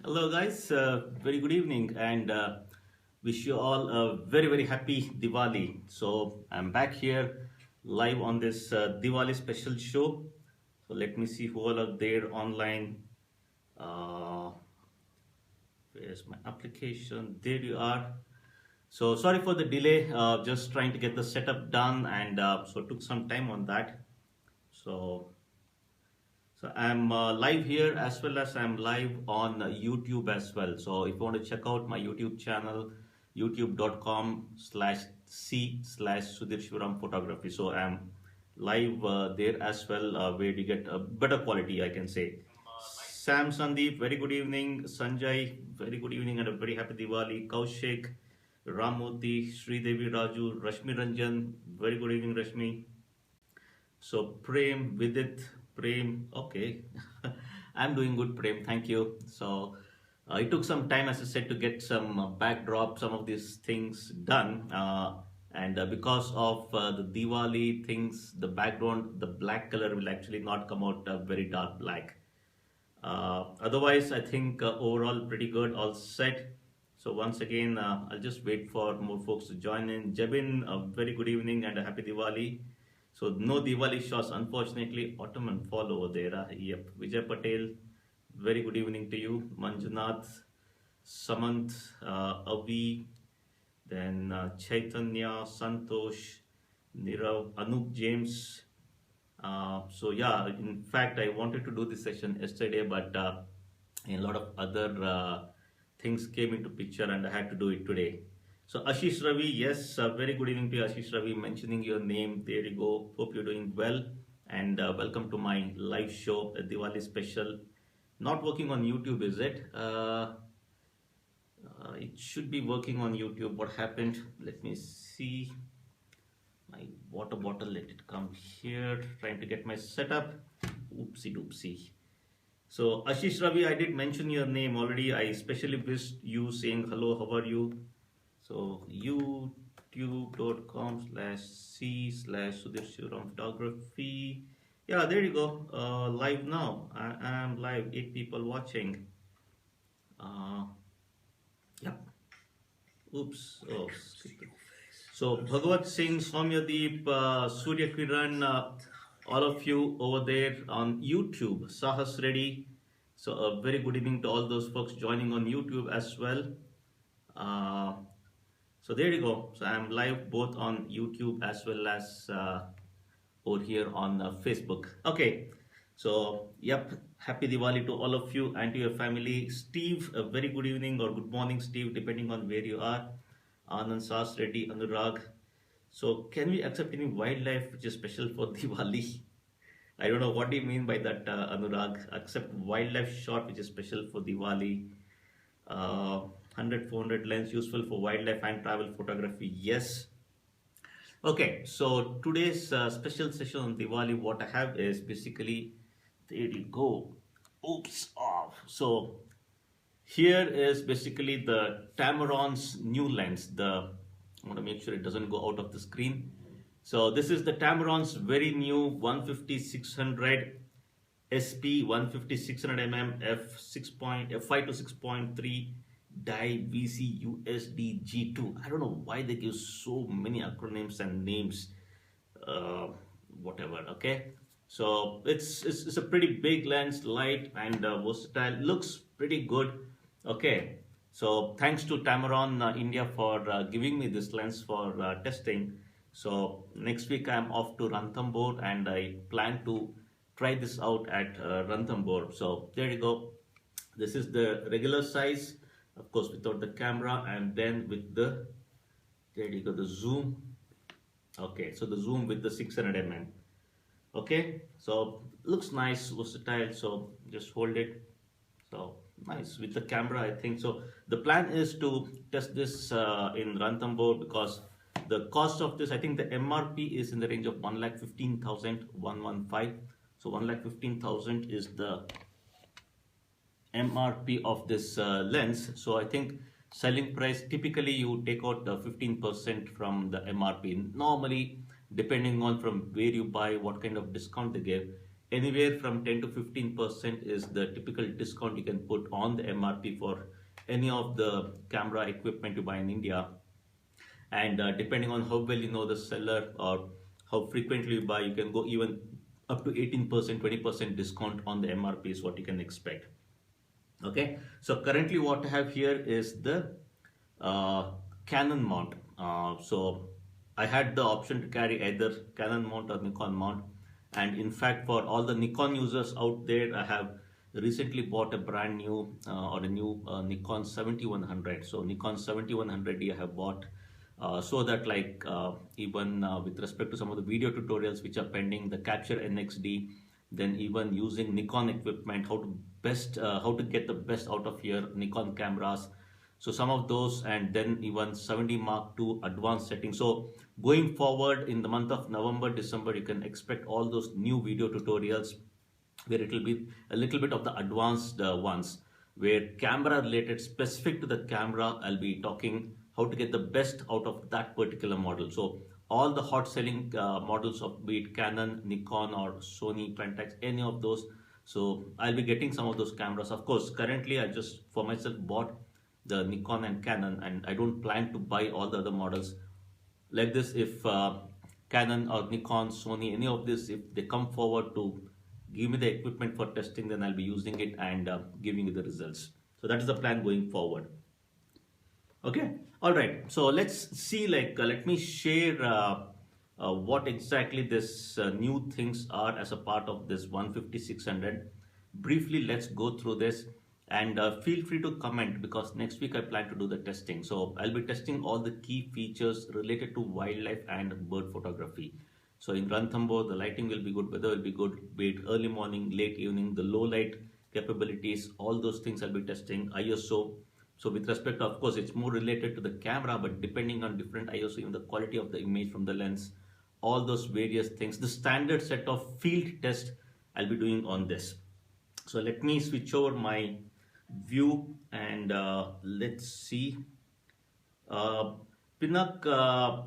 Hello, guys. Very good evening, and wish you all a very happy Diwali. So I'm back here live on this Diwali special show. So let me see who all are there online. Uh, where's my application? There you are. So sorry for the delay. Just trying to get the setup done, and so took some time on that. So So I'm live here as well as I'm live on YouTube as well. So if you want to check out my YouTube channel, youtube.com/c/slash Sudhir Shivaram photography. So I'm live there as well, where you get a better quality, I can say. Sam Sandeep, very good evening. Sanjay, very good evening and a very happy Diwali. Kaushik, Ramoti, Sridevi Raju, Rashmi Ranjan, very good evening, Rashmi. So Prem, Vidit, Prem, okay. I'm doing good, Prem, thank you. So it took some time, as I said, to get some backdrop, some of these things done. And because of the Diwali things, the background, the black color will actually not come out very dark black. Otherwise, I think overall pretty good, all set. So once again, I'll just wait for more folks to join in. Jabin, a very good evening and a happy Diwali. So no Diwali shots, unfortunately. Ottoman fall over there. Yep. Vijay Patel, very good evening to you. Manjunath, Samant, Avi, then Chaitanya, Santosh, Nirav, Anup James. So yeah, in fact, I wanted to do this session yesterday, but a lot of other things came into picture, and I had to do it today. So Ashish Ravi, yes, very good evening to you, Ashish Ravi. Mentioning your name, there you go. Hope you're doing well, and welcome to my live show, a Diwali special. Not working on YouTube, is it? It should be working on YouTube. What happened? Let me see my water bottle. Let it come here. Trying to get my setup. Oopsie doopsie. So Ashish Ravi, I did mention your name already. I especially wished you saying hello. How are you? So youtube.com/c/Sudhir Shivaram photography. Yeah, there you go. Live now. I am live. 8 people watching. Uh, yep. Oops. Oh, skip it. So Bhagwat Singh, Soumyadeep, Surya Kiran, all of you over there on YouTube, Sahas Reddy. So a very good evening to all those folks joining on YouTube as well. Uh, so there you go. So I'm live both on YouTube as well as over here on Facebook. Okay. So yep, happy Diwali to all of you and to your family. Steve, a very good evening or good morning, Steve, depending on where you are. Anand Sas Reddy, Anurag. So can we accept any wildlife which is special for Diwali? I don't know what do you mean by that, Anurag. Accept wildlife shot which is special for Diwali. 100-400 lens useful for wildlife and travel photography. Yes. Okay, so today's special session on Diwali, what I have is basically, there you go. Oops, off. So here is basically the Tamaron's new lens. I want to make sure it doesn't go out of the screen. So this is the Tamaron's very new 150-600 SP 150-600 mm f5 to 6.3 die VC USD G2. I don't know why they give so many acronyms and names. Whatever. Okay. So it's a pretty big lens, light and versatile. Looks pretty good. Okay. So thanks to Tamaron India for giving me this lens for testing. So next week I'm off to Ranthambore and I plan to try this out at Ranthambore. So there you go. This is the regular size, of course, without the camera, and then with the, there you go, the zoom. Okay, so the zoom with the 600 mm. Okay, so looks nice, versatile. So just hold it. So nice with the camera, I think. So the plan is to test this in Ranthambore because the cost of this, I think the MRP is in the range of 1,15,000, 115. So 1,15,000 is the MRP of this lens. So I think selling price, typically you take out the 15% from the MRP. Normally, depending on from where you buy, what kind of discount they give, anywhere from 10 to 15% is the typical discount you can put on the MRP for any of the camera equipment you buy in India. And depending on how well you know the seller or how frequently you buy, you can go even up to 18%, 20% discount on the MRP is what you can expect. Okay, so currently what I have here is the Canon mount. So I had the option to carry either Canon mount or Nikon mount, and in fact for all the Nikon users out there, I have recently bought a brand new or a new Nikon 7100. So Nikon 7100D I have bought, so that like even with respect to some of the video tutorials which are pending, the Capture NXD, then even using Nikon equipment, how to get the best out of your Nikon cameras. So some of those, and then even 70 Mark II advanced settings. So going forward in the month of November, December, you can expect all those new video tutorials where it will be a little bit of the advanced ones, where camera related specific to the camera, I'll be talking how to get the best out of that particular model. So all the hot selling models of be it Canon, Nikon or Sony, Pentax, any of those. So I'll be getting some of those cameras. Of course, currently I just for myself bought the Nikon and Canon, and I don't plan to buy all the other models like this. If Canon or Nikon, Sony, any of this, if they come forward to give me the equipment for testing, then I'll be using it and giving you the results. So that is the plan going forward. Okay, all right. So let's see, like, let me share what exactly this new things are as a part of this 150-600. Briefly, let's go through this, and feel free to comment because next week I plan to do the testing. So I'll be testing all the key features related to wildlife and bird photography. So in Ranthambore, the lighting will be good, weather will be good, be it early morning, late evening, the low light capabilities, all those things I'll be testing. ISO. So with respect to, of course, it's more related to the camera, but depending on different ISO, even the quality of the image from the lens, all those various things, the standard set of field test I'll be doing on this. So let me switch over my view and let's see. Pinnock,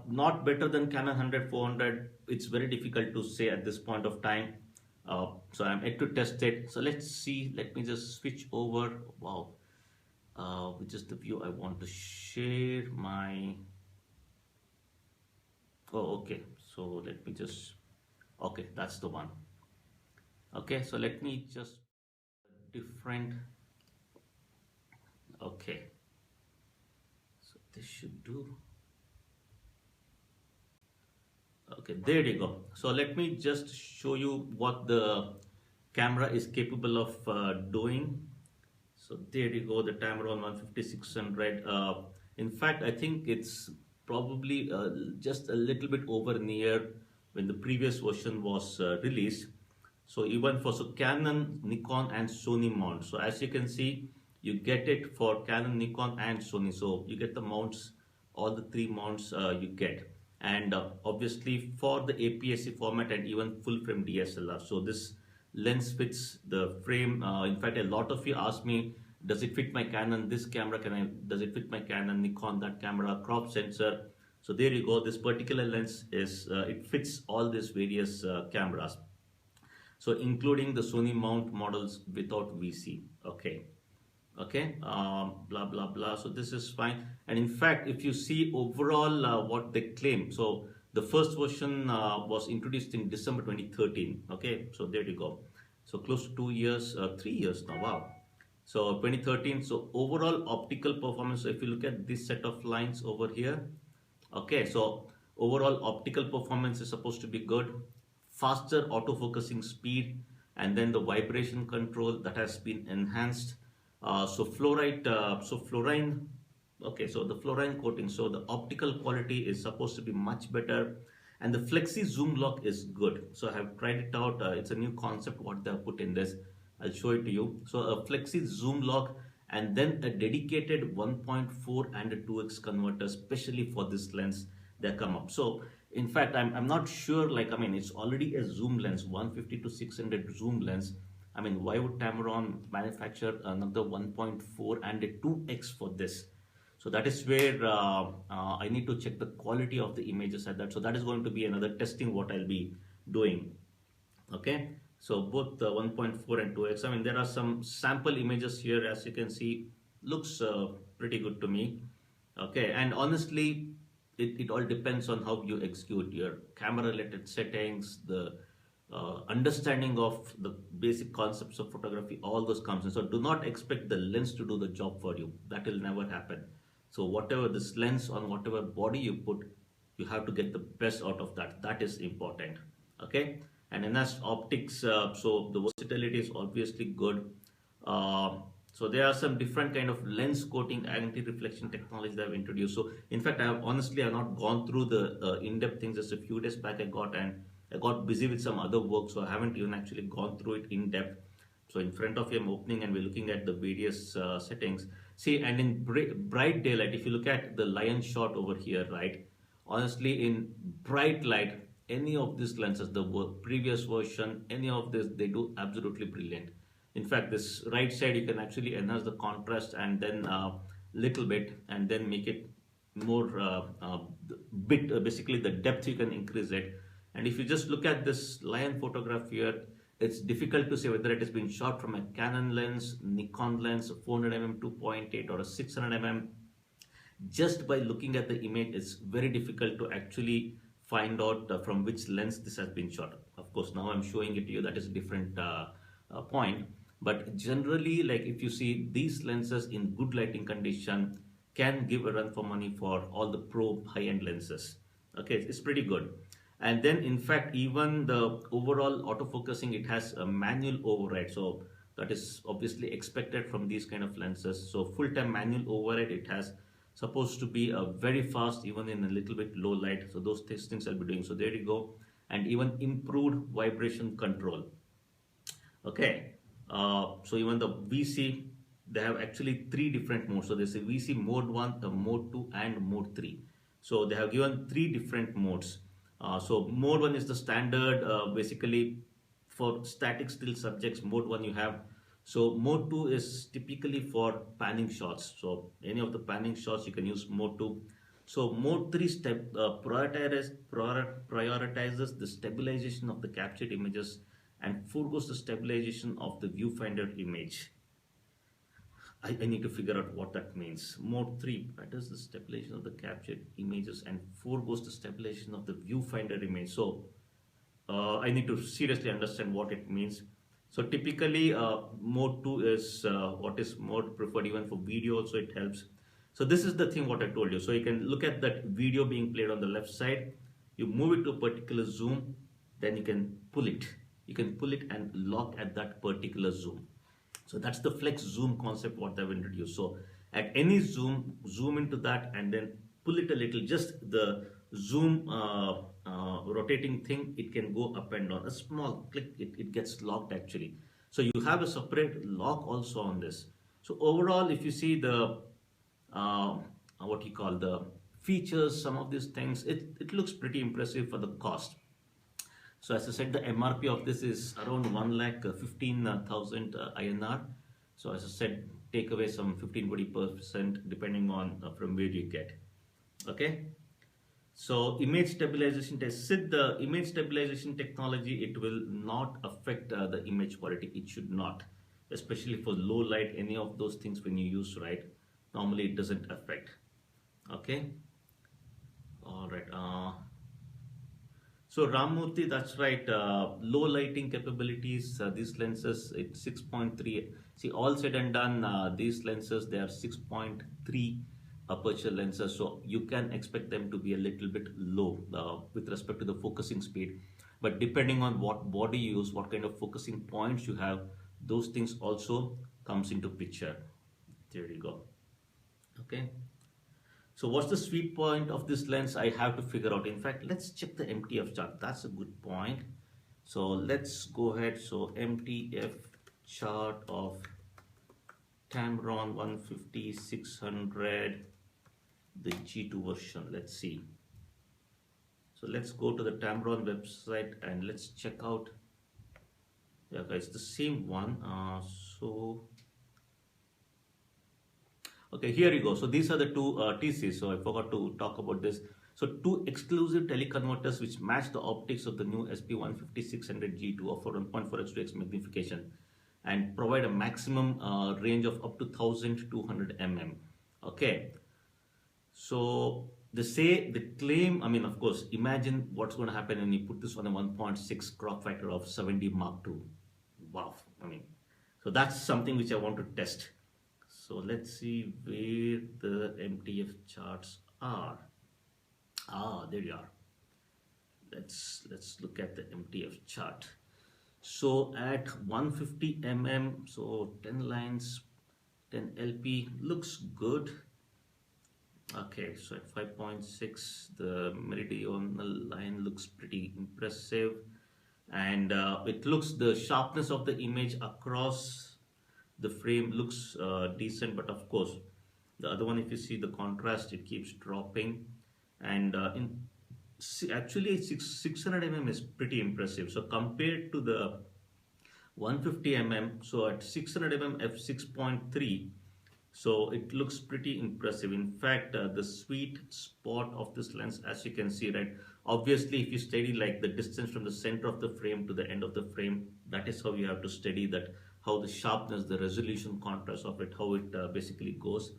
not better than Canon 100, 400. It's very difficult to say at this point of time. So I'm yet to test it. So let's see. Let me just switch over. Wow. Which is the view I want to share my. Oh, okay. So let me just. Okay, that's the one. Okay, so let me just different. Okay. So this should do. Okay, there you go. So let me just show you what the camera is capable of doing. So there you go, the Tamron 150-600. In fact, I think it's probably just a little bit over near when the previous version was released. So even for Canon, Nikon and Sony mount. So as you can see, you get it for Canon, Nikon and Sony. So you get the mounts, all the three mounts you get. And obviously for the APS-C format and even full frame DSLR. So this lens fits the frame. In fact, a lot of you ask me, does it fit my Canon, this camera, does it fit my Canon, Nikon, that camera, crop sensor. So there you go, this particular lens is, it fits all these various cameras. So including the Sony mount models without VC, okay. Blah blah blah. So this is fine, and in fact if you see overall what they claim, so the first version was introduced in December 2013. Okay, so there you go, so close to 2 years, 3 years now. Wow. So 2013. So overall optical performance, so if you look at this set of lines over here, okay, so overall optical performance is supposed to be good, faster autofocusing speed, and then the vibration control that has been enhanced. So fluorine, okay, so the fluorine coating, so the optical quality is supposed to be much better, and the flexi zoom lock is good. So I have tried it out. It's a new concept what they have put in this. I'll show it to you. So a flexi zoom lock, and then a dedicated 1.4 and a 2x converter especially for this lens they come up. So in fact, I'm not sure, like, I mean, it's already a zoom lens, 150-600 zoom lens. I mean, why would Tamron manufacture another 1.4 and a 2x for this? So that is where I need to check the quality of the images at that. So that is going to be another testing what I'll be doing. Okay. So both 1.4 and 2x. I mean, there are some sample images here, as you can see, looks pretty good to me. Okay, and honestly, it all depends on how you execute your camera related settings, the understanding of the basic concepts of photography, all those comes in. So do not expect the lens to do the job for you. That will never happen. So whatever this lens on whatever body you put, you have to get the best out of that. That is important. Okay, and enhanced optics. So the versatility is obviously good. Uh, so there are some different kind of lens coating anti-reflection technology that I've introduced. So in fact, I have not gone through the in-depth things. Just a few days back, I got busy with some other work, so I haven't even actually gone through it in depth. So in front of you, I'm opening and we're looking at the various settings. See, and in bright daylight, if you look at the lion shot over here, right? Honestly, in bright light, any of these lenses, the previous version, any of this, they do absolutely brilliant. In fact, this right side, you can actually enhance the contrast and then little bit and then make it more basically the depth you can increase it. And if you just look at this lion photograph here, it's difficult to say whether it has been shot from a Canon lens, Nikon lens, a 400mm 2.8 or a 600mm. Just by looking at the image, it's very difficult to actually find out from which lens this has been shot. Of course, now I'm showing it to you, that is a different point. But generally, like if you see these lenses in good lighting condition, can give a run for money for all the pro high-end lenses. Okay, it's pretty good. And then in fact, even the overall autofocusing, it has a manual override. So that is obviously expected from these kind of lenses. So full-time manual override it has, supposed to be very fast even in a little bit low light. So those things I'll be doing. So there you go. And even improved vibration control. Okay, so even the VC, they have actually three different modes. So there's a VC mode 1, the mode 2 and mode 3. So they have given three different modes. So mode 1 is the standard, basically for static still subjects. Mode 1 you have. So mode 2 is typically for panning shots. So any of the panning shots you can use mode 2. So mode 3 prioritizes the stabilization of the captured images and foregoes the stabilization of the viewfinder image. I need to figure out what that means. Mode 3 does the stabilization of the captured images and foregoes the stabilization of the viewfinder image. So I need to seriously understand what it means. So typically mode 2 is what is more preferred even for video also it helps. So this is the thing what I told you. So you can look at that video being played on the left side. You move it to a particular zoom, then you can pull it. You can pull it and lock at that particular zoom. So that's the flex zoom concept what they've introduced. So at any zoom, zoom into that and then pull it a little, just the zoom rotating thing, it can go up and down. A small click, it gets locked actually. So you have a separate lock also on this. So overall, if you see the, what you call the features, some of these things, it looks pretty impressive for the cost. So as I said, the MRP of this is around 1,15,000 INR. So as I said, take away some 15-20% depending on from where you get. Okay. So image stabilization test. With the image stabilization technology, it will not affect the image quality. It should not, especially for low light, any of those things when you use, right? Normally it doesn't affect. Okay. All right. So Ramurthy, that's right. Low lighting capabilities. These lenses, it's 6.3. See, all said and done, these lenses they are 6.3 aperture lenses. So you can expect them to be a little bit low with respect to the focusing speed. But depending on what body you use, what kind of focusing points you have, those things also comes into picture. There you go. Okay. So what's the sweet point of this lens? I have to figure out. In fact, let's check the MTF chart. That's a good point. So let's go ahead. So MTF chart of Tamron 150, 600, the G2 version. Let's see. So let's go to the Tamron website and let's check out. Yeah, guys, the same one. Okay, here you go. So these are the two TCs. So I forgot to talk about this. So two exclusive teleconverters which match the optics of the new SP150-600G to offer 1.4x to x magnification and provide a maximum range of up to 1200 mm. Okay, so they claim, I mean, of course, imagine what's going to happen when you put this on a 1.6 crop factor of 70 Mark II. Wow, I mean, so that's something which I want to test. So let's see where the MTF charts are. Ah, there you are. Let's look at the MTF chart. So at 150 mm, so 10 lines, 10 LP looks good. Okay, so at 5.6, the meridional line looks pretty impressive, and it looks, the sharpness of the image across the frame looks decent, but of course, the other one, if you see the contrast, it keeps dropping, and actually 600 mm is pretty impressive. So compared to the 150 mm, so at 600 mm f6.3, so it looks pretty impressive. In fact, the sweet spot of this lens, as you can see, right, obviously if you study like the distance from the center of the frame to the end of the frame, that is how you have to study that, how the sharpness, the resolution, contrast of it, how it basically goes.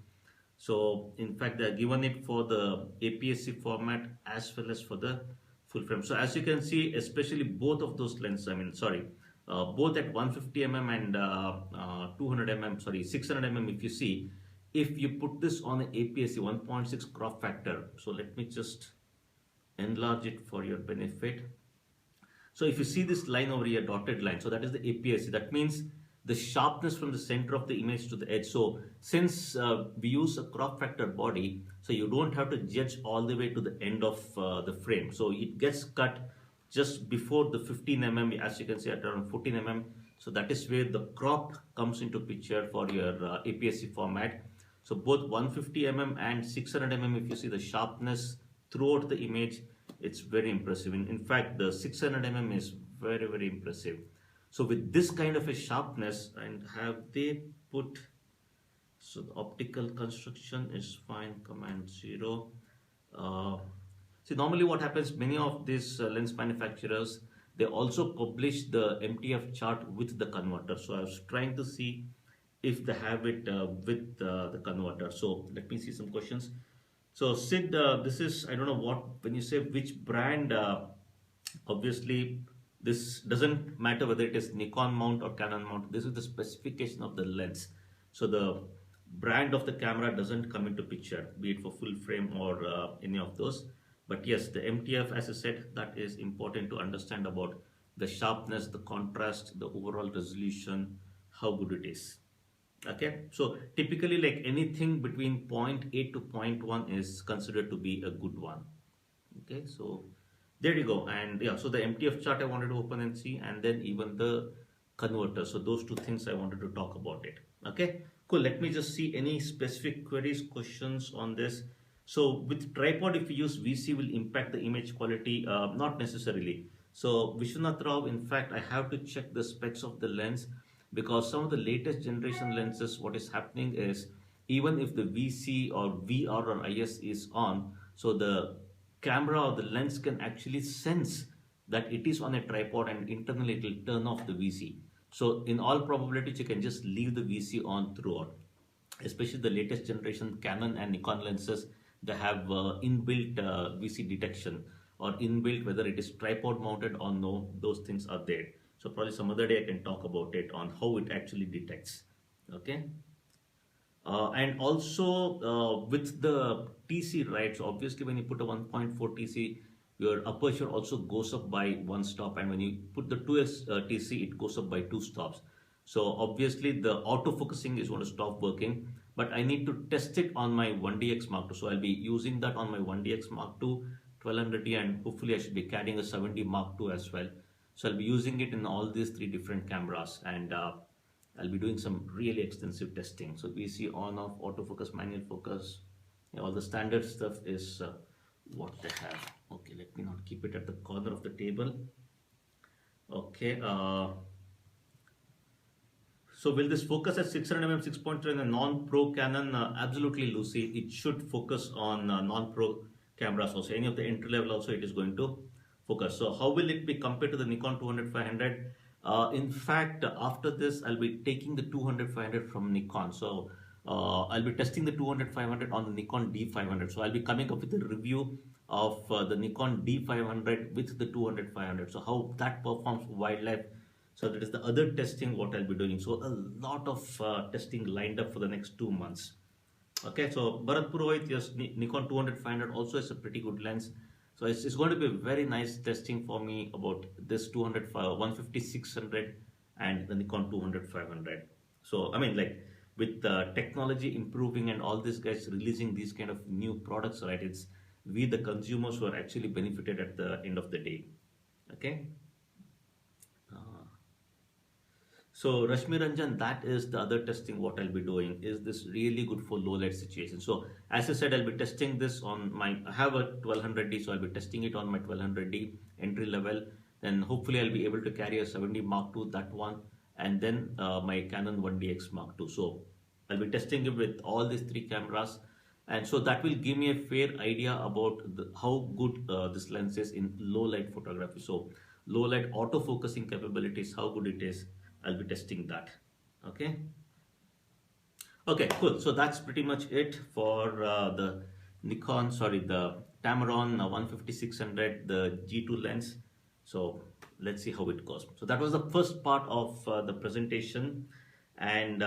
So in fact, they are given it for the APS-C format as well as for the full frame. So as you can see, especially both of those lenses, I mean, sorry, both at 150 mm and 200 mm, sorry, 600 mm, if you see, if you put this on an APS-C 1.6 crop factor, so let me just enlarge it for your benefit. So if you see this line over here, dotted line, so that is the APS-C. That means the sharpness from the center of the image to the edge. So since we use a crop factor body, so you don't have to judge all the way to the end of the frame. So it gets cut just before the 15 mm, as you can see at around 14 mm. So that is where the crop comes into picture for your APS-C format. So both 150 mm and 600 mm, if you see the sharpness throughout the image, it's very impressive. In fact, the 600 mm is very, very impressive. So with this kind of a sharpness, and have they put, so the optical construction is fine, command 0. See, normally what happens, many of these lens manufacturers, they also publish the MTF chart with the converter. So I was trying to see if they have it with the converter. So let me see some questions. So Sid, this is, I don't know what, when you say which brand, obviously this doesn't matter whether it is Nikon mount or Canon mount. This is the specification of the lens. So the brand of the camera doesn't come into picture, be it for full frame or any of those. But yes, the MTF, as I said, that is important to understand about the sharpness, the contrast, the overall resolution, how good it is. Okay, so typically like anything between 0.8 to 0.1 is considered to be a good one. Okay, so there you go. And yeah, so the MTF chart I wanted to open and see, and then even the converter. So those two things I wanted to talk about it. Okay, cool. Let me just see any specific queries, questions on this. So with tripod, if you use VC, will impact the image quality? Not necessarily. So Vishwanath Rao, in fact, I have to check the specs of the lens, because some of the latest generation lenses, what is happening is, even if the VC or VR or IS is on, so the camera or the lens can actually sense that it is on a tripod, and internally it will turn off the VC. So in all probability, you can just leave the VC on throughout. Especially the latest generation Canon and Nikon lenses, they have inbuilt VC detection, or inbuilt whether it is tripod mounted or no, those things are there. So probably some other day I can talk about it on how it actually detects. Okay. And also with the TC, right? So obviously when you put a 1.4 TC, your aperture also goes up by one stop, and when you put the 2x TC, it goes up by two stops. So obviously the autofocusing is going to stop working, but I need to test it on my 1DX Mark II. So I'll be using that on my 1DX Mark II 1200D, and hopefully I should be carrying a 70 Mark II as well. So I'll be using it in all these three different cameras, and I'll be doing some really extensive testing. So VC on, off, autofocus, manual focus, all the standard stuff is what they have. Okay, let me not keep it at the corner of the table. Okay. So will this focus at 600 mm 6.3 in a non-pro Canon? Absolutely, Lucy. It should focus on non-pro cameras also, any of the entry level also it is going to focus. So how will it be compared to the Nikon 200-500? In fact, after this, I'll be taking the 200-500 from Nikon. So I'll be testing the 200-500 on the Nikon D500. So I'll be coming up with a review of the Nikon D500 with the 200-500. So how that performs wildlife. So that is the other testing what I'll be doing. So a lot of testing lined up for the next 2 months. Okay, so Bharat Purohit, yes, Nikon 200-500 also is a pretty good lens. So it's going to be a very nice testing for me about this 200, 150-600 and the Nikon 200-500. So, I mean, like with technology improving and all these guys releasing these kind of new products, right? It's we, the consumers, who are actually benefited at the end of the day. Okay. So Rashmi Ranjan, that is the other testing what I'll be doing. Is this really good for low light situation? So as I said, I'll be testing this on my, I have a 1200D, so I'll be testing it on my 1200D entry level. Then hopefully I'll be able to carry a 70 Mark II, that one, and then my Canon 1DX Mark II. So I'll be testing it with all these three cameras. And so that will give me a fair idea about how good this lens is in low light photography. So low light autofocusing capabilities, how good it is. I'll be testing that. Okay. Okay, cool. So that's pretty much it for the Nikon, sorry, the Tamron 150-600, the G2 lens. So let's see how it goes. So that was the first part of the presentation, and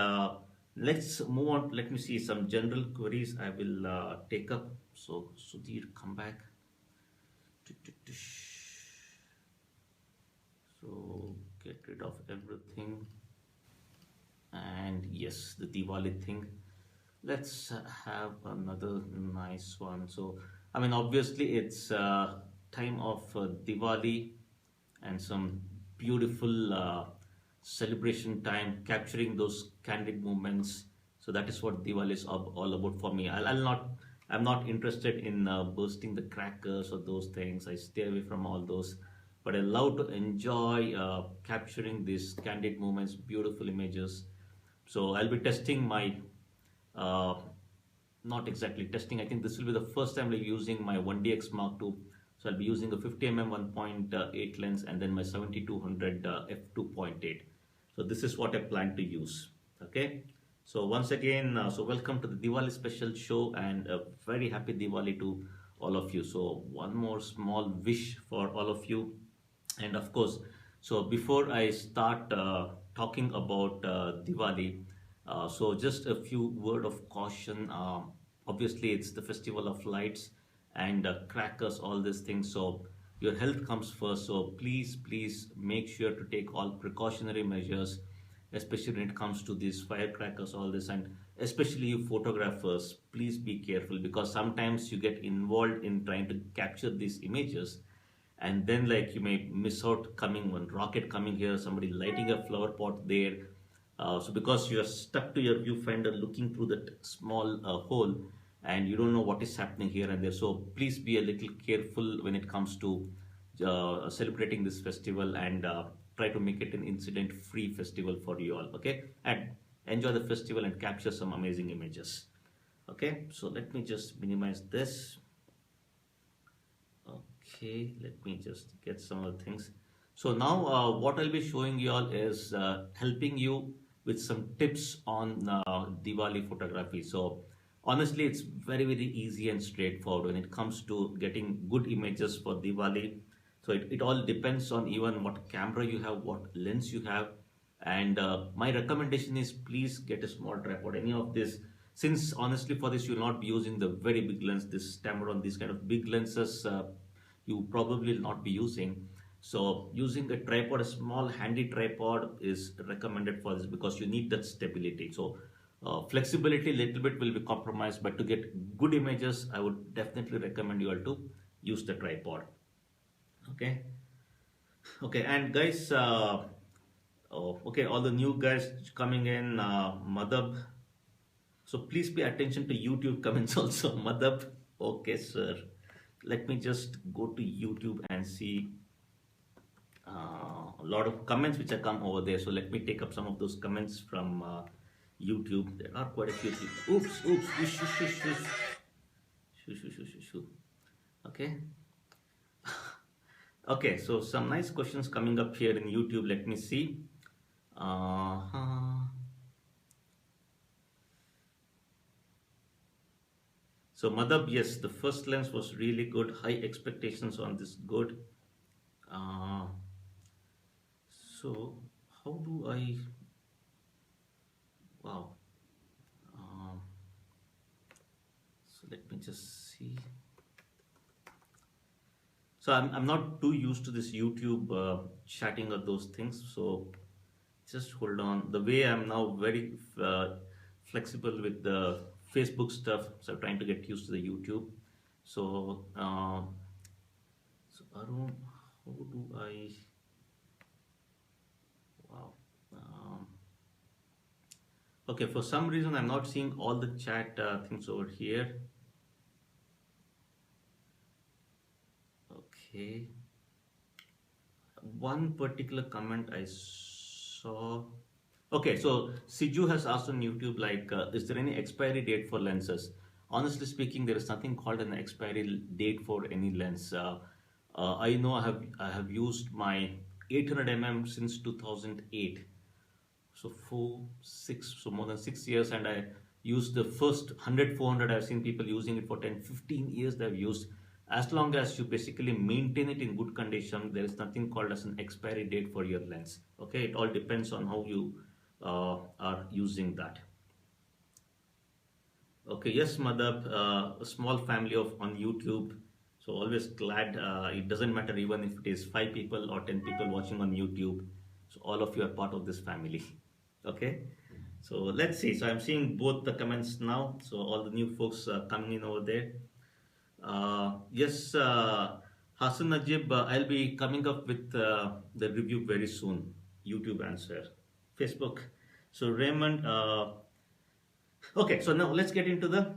let's move on. Let me see some general queries I will take up. So Sudhir, come back. So get rid of everything, and yes, the Diwali thing. Let's have another nice one. So I mean, obviously it's time of Diwali and some beautiful celebration time, capturing those candid moments. So that is what Diwali is all about for me. I'm not interested in bursting the crackers or those things. I stay away from all those, but I love to enjoy capturing these candid moments, beautiful images. So I'll be testing my, not exactly testing, I think this will be the first time like using my 1DX Mark II. So I'll be using a 50mm 1.8 lens and then my 7200 f2.8. So this is what I plan to use. Okay. So once again, so welcome to the Diwali special show, and a very happy Diwali to all of you. So one more small wish for all of you. And of course, so before I start talking about Diwali, so just a few word of caution. Obviously, it's the festival of lights and crackers, all these things. So your health comes first. So please make sure to take all precautionary measures, especially when it comes to these firecrackers, all this, and especially you photographers, please be careful, because sometimes you get involved in trying to capture these images, and then like you may miss out coming one rocket coming here, somebody lighting a flower pot there. So because you are stuck to your viewfinder looking through that small hole, and you don't know what is happening here and there. So please be a little careful when it comes to celebrating this festival, and try to make it an incident free festival for you all. Okay, and enjoy the festival and capture some amazing images. Okay, so let me just minimize this. Okay, let me just get some of the things. So now what I'll be showing you all is helping you with some tips on Diwali photography. So honestly, it's very easy and straightforward when it comes to getting good images for Diwali. So it all depends on even what camera you have, what lens you have. And my recommendation is please get a small tripod. Any of this, since honestly for this you'll not be using the very big lens, this Tamron, these kind of big lenses you probably will not be using. So using a tripod, a small handy tripod is recommended for this, because you need that stability. So flexibility little bit will be compromised, but to get good images, I would definitely recommend you all to use the tripod. Okay. Okay, and guys, okay, all the new guys coming in, Madhab. So please pay attention to YouTube comments also, Madhab. Okay, sir. Let me just go to YouTube and see a lot of comments which have come over there. So let me take up some of those comments from YouTube. There are quite a few. Oops. Shoo. Okay. Okay, so some nice questions coming up here in YouTube. Let me see. Uh, so Madhab, yes, the first lens was really good. High expectations on this. Good. Uh, so how do I? Wow. Um, so let me just see. So I'm not too used to this YouTube chatting or those things. So just hold on. The way I'm now very flexible with the Facebook stuff, so I'm trying to get used to the YouTube. So, so Arun, how do I? Wow. Um, okay, for some reason I'm not seeing all the chat things over here. Okay. One particular comment I saw. Okay, so Siju has asked on YouTube, like, is there any expiry date for lenses? Honestly speaking, there is nothing called an expiry date for any lens. I know I have used my 800 since 2008, so 4 6, so more than 6 years, and I used the first 100 400. I've seen people using it for 10 15 years. They've used, as long as you basically maintain it in good condition, there is nothing called as an expiry date for your lens. Okay, it all depends on how you are using that. Okay, yes, Madhab, a small family of on YouTube. So always glad. It doesn't matter even if it is 5 people or 10 people watching on YouTube. So all of you are part of this family. Okay. So let's see. So I'm seeing both the comments now. So all the new folks coming in over there. Yes, Hassan Najib, I'll be coming up with the review very soon. YouTube answer, Facebook. So Raymond, okay, so now let's get into the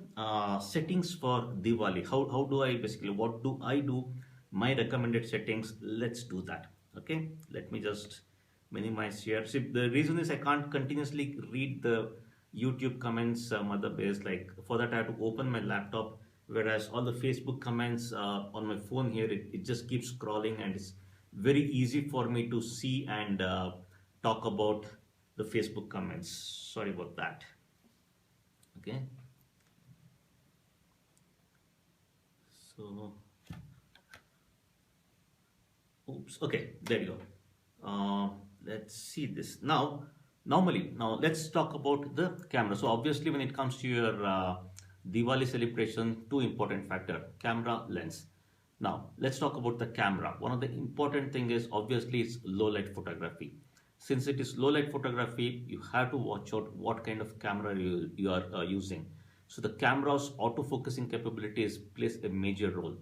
settings for Diwali. How do I basically, what do I do? My recommended settings, let's do that. Okay, let me just minimize here. See, the reason is I can't continuously read the YouTube comments, mother base. Like for that, I have to open my laptop. Whereas all the Facebook comments on my phone here, it just keeps scrolling, and it's very easy for me to see and talk about the Facebook comments. Sorry about that. Okay, so oops, okay, there you go. Let's see this now. Normally, now let's talk about the camera. So obviously, when it comes to your Diwali celebration, two important factor: camera, lens. Now let's talk about the camera. One of the important thing is obviously it's low light photography. Since it is low light photography, you have to watch out what kind of camera you are using. So the camera's autofocusing capabilities plays a major role.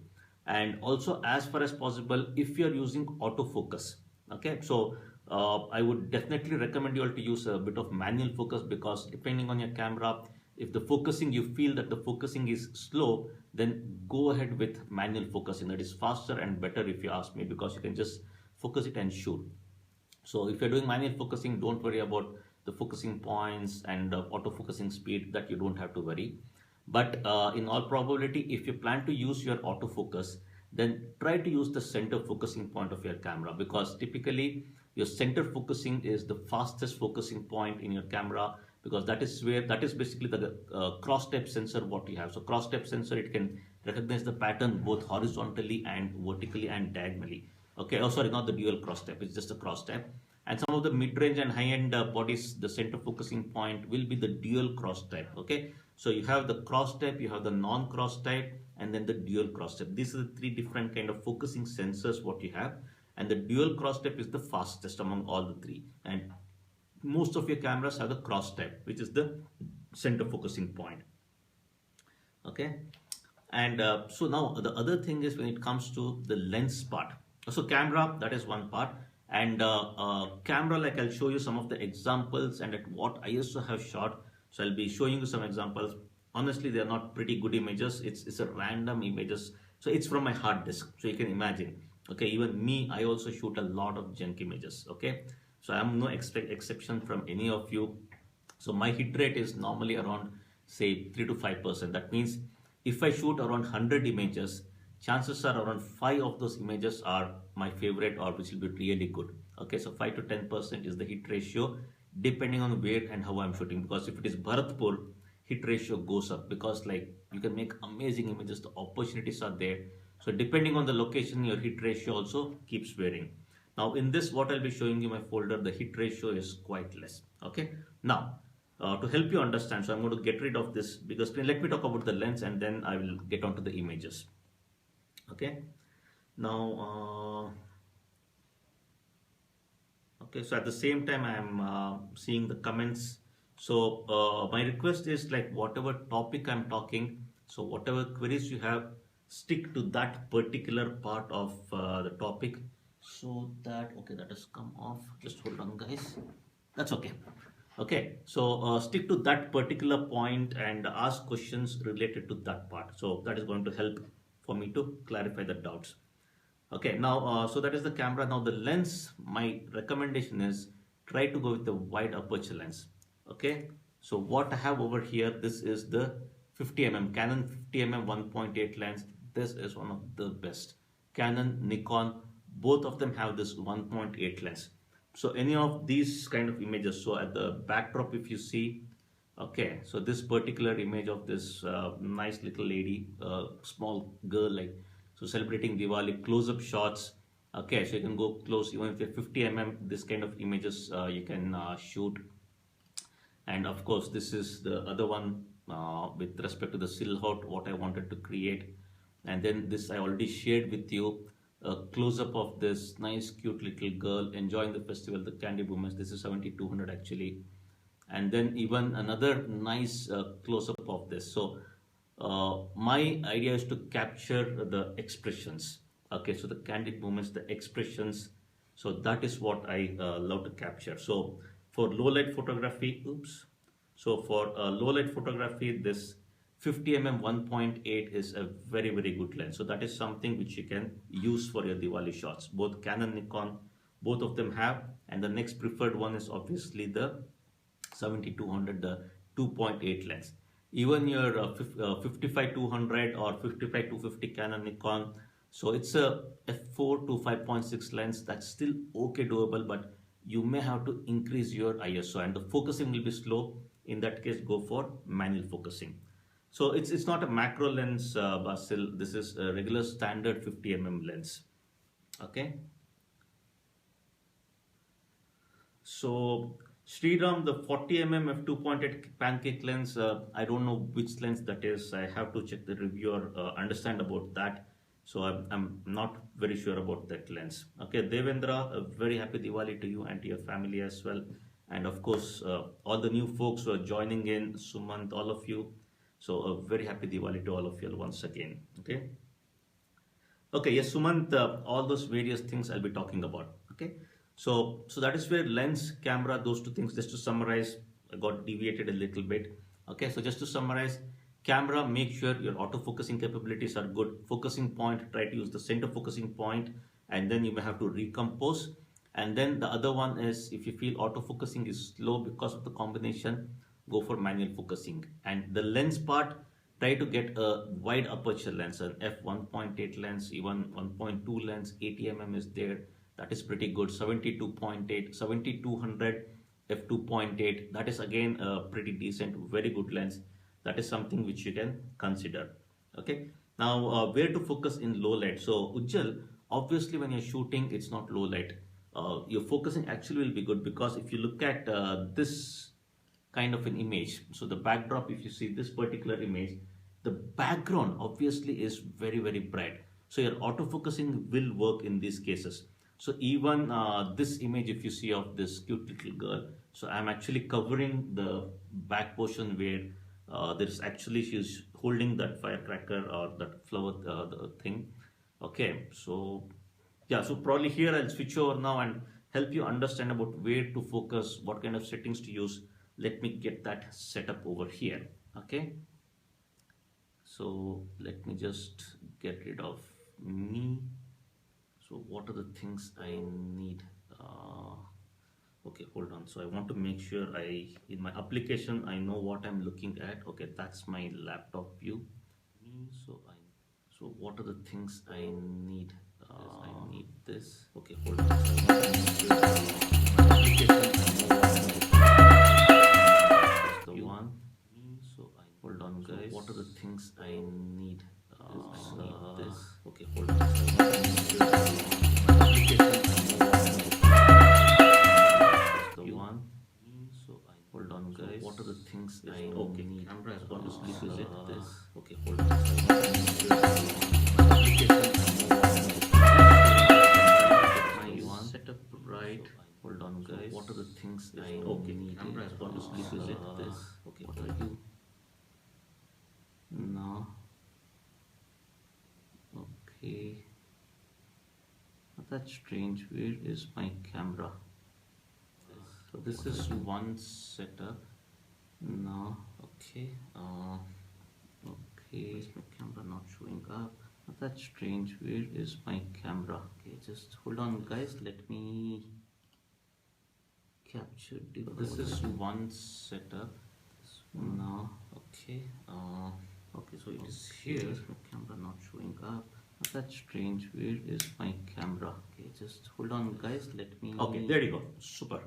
And also, as far as possible, if you're using autofocus, okay, so I would definitely recommend you all to use a bit of manual focus, because depending on your camera, if the focusing, you feel that the focusing is slow, then go ahead with manual focusing. That is faster and better, if you ask me, because you can just focus it and shoot. So if you're doing manual focusing, don't worry about the focusing points and auto focusing speed, that you don't have to worry. But in all probability, if you plan to use your autofocus, then try to use the center focusing point of your camera, because typically your center focusing is the fastest focusing point in your camera, because that is basically the cross step sensor what you have. So cross step sensor, it can recognize the pattern both horizontally and vertically and diagonally. Okay, oh sorry, not the dual cross step, it's just a cross step. And some of the mid-range and high-end bodies, the center focusing point will be the dual cross type. Okay, so you have the cross type, you have the non-cross type, and then the dual cross type. These are the three different kind of focusing sensors what you have, and the dual cross type is the fastest among all the three. And most of your cameras have the cross type, which is the center focusing point. Okay, and so now the other thing is when it comes to the lens part. So camera, that is one part. And camera, like I'll show you some of the examples and at what ISO have shot. So I'll be showing you some examples. Honestly, they're not pretty good images. It's a random images. So it's from my hard disk. So you can imagine. Okay, even me, I also shoot a lot of junk images. Okay, so I'm no exception from any of you. So my hit rate is normally around say 3 to 5%. That means if I shoot around 100 images, chances are around 5 of those images are my favorite or which will be really good. Okay, so 5 to 10% is the hit ratio depending on where and how I'm shooting. Because if it is Bharatpur, hit ratio goes up because like you can make amazing images, the opportunities are there. So depending on the location, your hit ratio also keeps varying. Now in this, what I'll be showing you my folder, the hit ratio is quite less. Okay. Now to help you understand, so I'm going to get rid of this bigger screen. Let me talk about the lens and then I will get onto the images. Okay. Now, okay. So at the same time, I'm seeing the comments. So my request is like whatever topic I'm talking, so whatever queries you have, stick to that particular part of the topic. So that, okay, that has come off. Just hold on, guys. That's okay. Okay, so stick to that particular point and ask questions related to that part. So that is going to help for me to clarify the doubts. Okay, now, so that is the camera. Now the lens, my recommendation is try to go with the wide aperture lens. Okay, so what I have over here, this is the 50 Canon 50 1.8 lens. This is one of the best. Canon, Nikon, both of them have this 1.8 lens. So any of these kind of images, so at the backdrop if you see, okay, so this particular image of this nice little lady, small girl, like, so celebrating Diwali, close-up shots. Okay, so you can go close, even if you're 50 this kind of images you can shoot. And of course, this is the other one with respect to the silhouette, what I wanted to create. And then this I already shared with you, a close-up of this nice cute little girl enjoying the festival, the candy boomers. This is 7200 actually. And then even another nice close-up of this. So my idea is to capture the expressions. Okay, so the candid moments, the expressions. So that is what I love to capture. So for low light photography, oops. So for low light photography, this 50 1.8 is a very, very good lens. So that is something which you can use for your Diwali shots. Both Canon, Nikon, both of them have. And the next preferred one is obviously the 7200, the 2.8 lens. Even your 55-200 or 55-250 Canon, Nikon, so it's a f4 to 5.6 lens. That's still okay, doable, but you may have to increase your ISO and the focusing will be slow. In that case, go for manual focusing. So it's not a macro lens, Basil. This is a regular standard 50 lens. Okay. So Sriram, the 40 f2.8 pancake lens, I don't know which lens that is. I have to check the review or understand about that. So I'm not very sure about that lens. Okay, Devendra, a very happy Diwali to you and to your family as well. And of course, all the new folks who are joining in, Sumant, all of you. So a very happy Diwali to all of you once again. Okay. Okay, yes, Sumant, all those various things I'll be talking about. Okay. So that is where lens, camera, those two things, just to summarize, I got deviated a little bit. Okay, so just to summarize, camera, make sure your autofocusing capabilities are good. Focusing point, try to use the center focusing point, and then you may have to recompose. And then the other one is, if you feel autofocusing is slow because of the combination, go for manual focusing. And the lens part, try to get a wide aperture lens, an f1.8 lens, even 1.2 lens, 80 is there. That is pretty good. 72.8, 7200 f2.8. That is again a pretty decent, very good lens. That is something which you can consider. Okay. Now, where to focus in low light? So, Ujjal, obviously, when you're shooting, it's not low light. Your focusing actually will be good because if you look at this kind of an image, so the backdrop, if you see this particular image, the background obviously is very, very bright. So, your autofocusing will work in these cases. So even this image, if you see of this cute little girl, so I'm actually covering the back portion where there's actually, she's holding that firecracker or that flower the thing. Okay, so yeah, so probably here I'll switch over now and help you understand about where to focus, what kind of settings to use. Let me get that set up over here. Okay, so let me just get rid of me. So what are the things I need? Okay, hold on. So I want to make sure in my application, I know what I'm looking at. Okay, that's my laptop view. So So what are the things I need? I need this. Okay, hold on. So application is the one. So I hold on, guys. So what are the things I need? I need this. Okay, hold on. So application is the one. So I hold on, guys. So what are the things I need? Camera has gone to sleep. Is it this? Okay, hold on. Set up right. Hold on, guys. So what are the things I need? Camera has gone to sleep. Is it this? Okay, what are you? No. Okay. That's strange. Where is my camera? So this is one setup. No. Okay. Okay. Is my camera not showing up? That's strange. Where is my camera? Okay, just hold on, guys. Let me capture. This is one setup. No. Okay. Okay. So it is here. Is my camera not showing up? That's strange. Where is my camera? Okay, just hold on, guys. Let me. Okay, there you go. Super.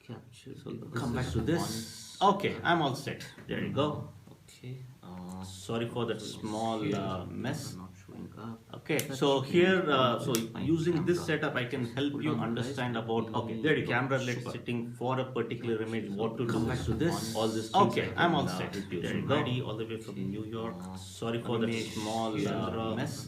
Capture. So come back to this. Okay, I'm all set. There you go. Okay. Sorry for that small mess. Not showing up. Okay, so here, so using this setup, I can help you understand about. Okay, there you go. Camera led setting for a particular image. What to do? Come back to this. All this. Okay, I'm all set. There you go. All the way from New York. Sorry for that small mess.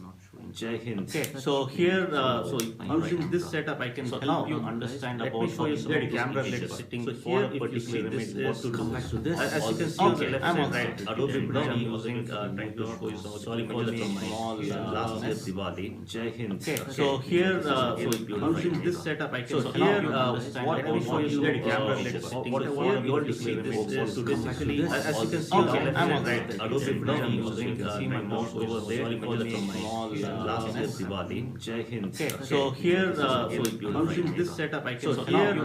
Jai Hind. Okay, so here, so using this setup, I can help you understand about how the camera led setting for a particular image. What to do? Back to this. As you can see on the left side, right, Adobe Bridge using trying to show you some. Sorry for the small last year Diwali. Jai Hind. Okay, so here, so using this setup, I can help you understand what how the camera led setting for a particular image. So basically, as you can see on the left side, right, Adobe Bridge using my mouse over there. Sorry for the small last year Diwali. Jai Hind. Okay, so here, so using this setup, I can here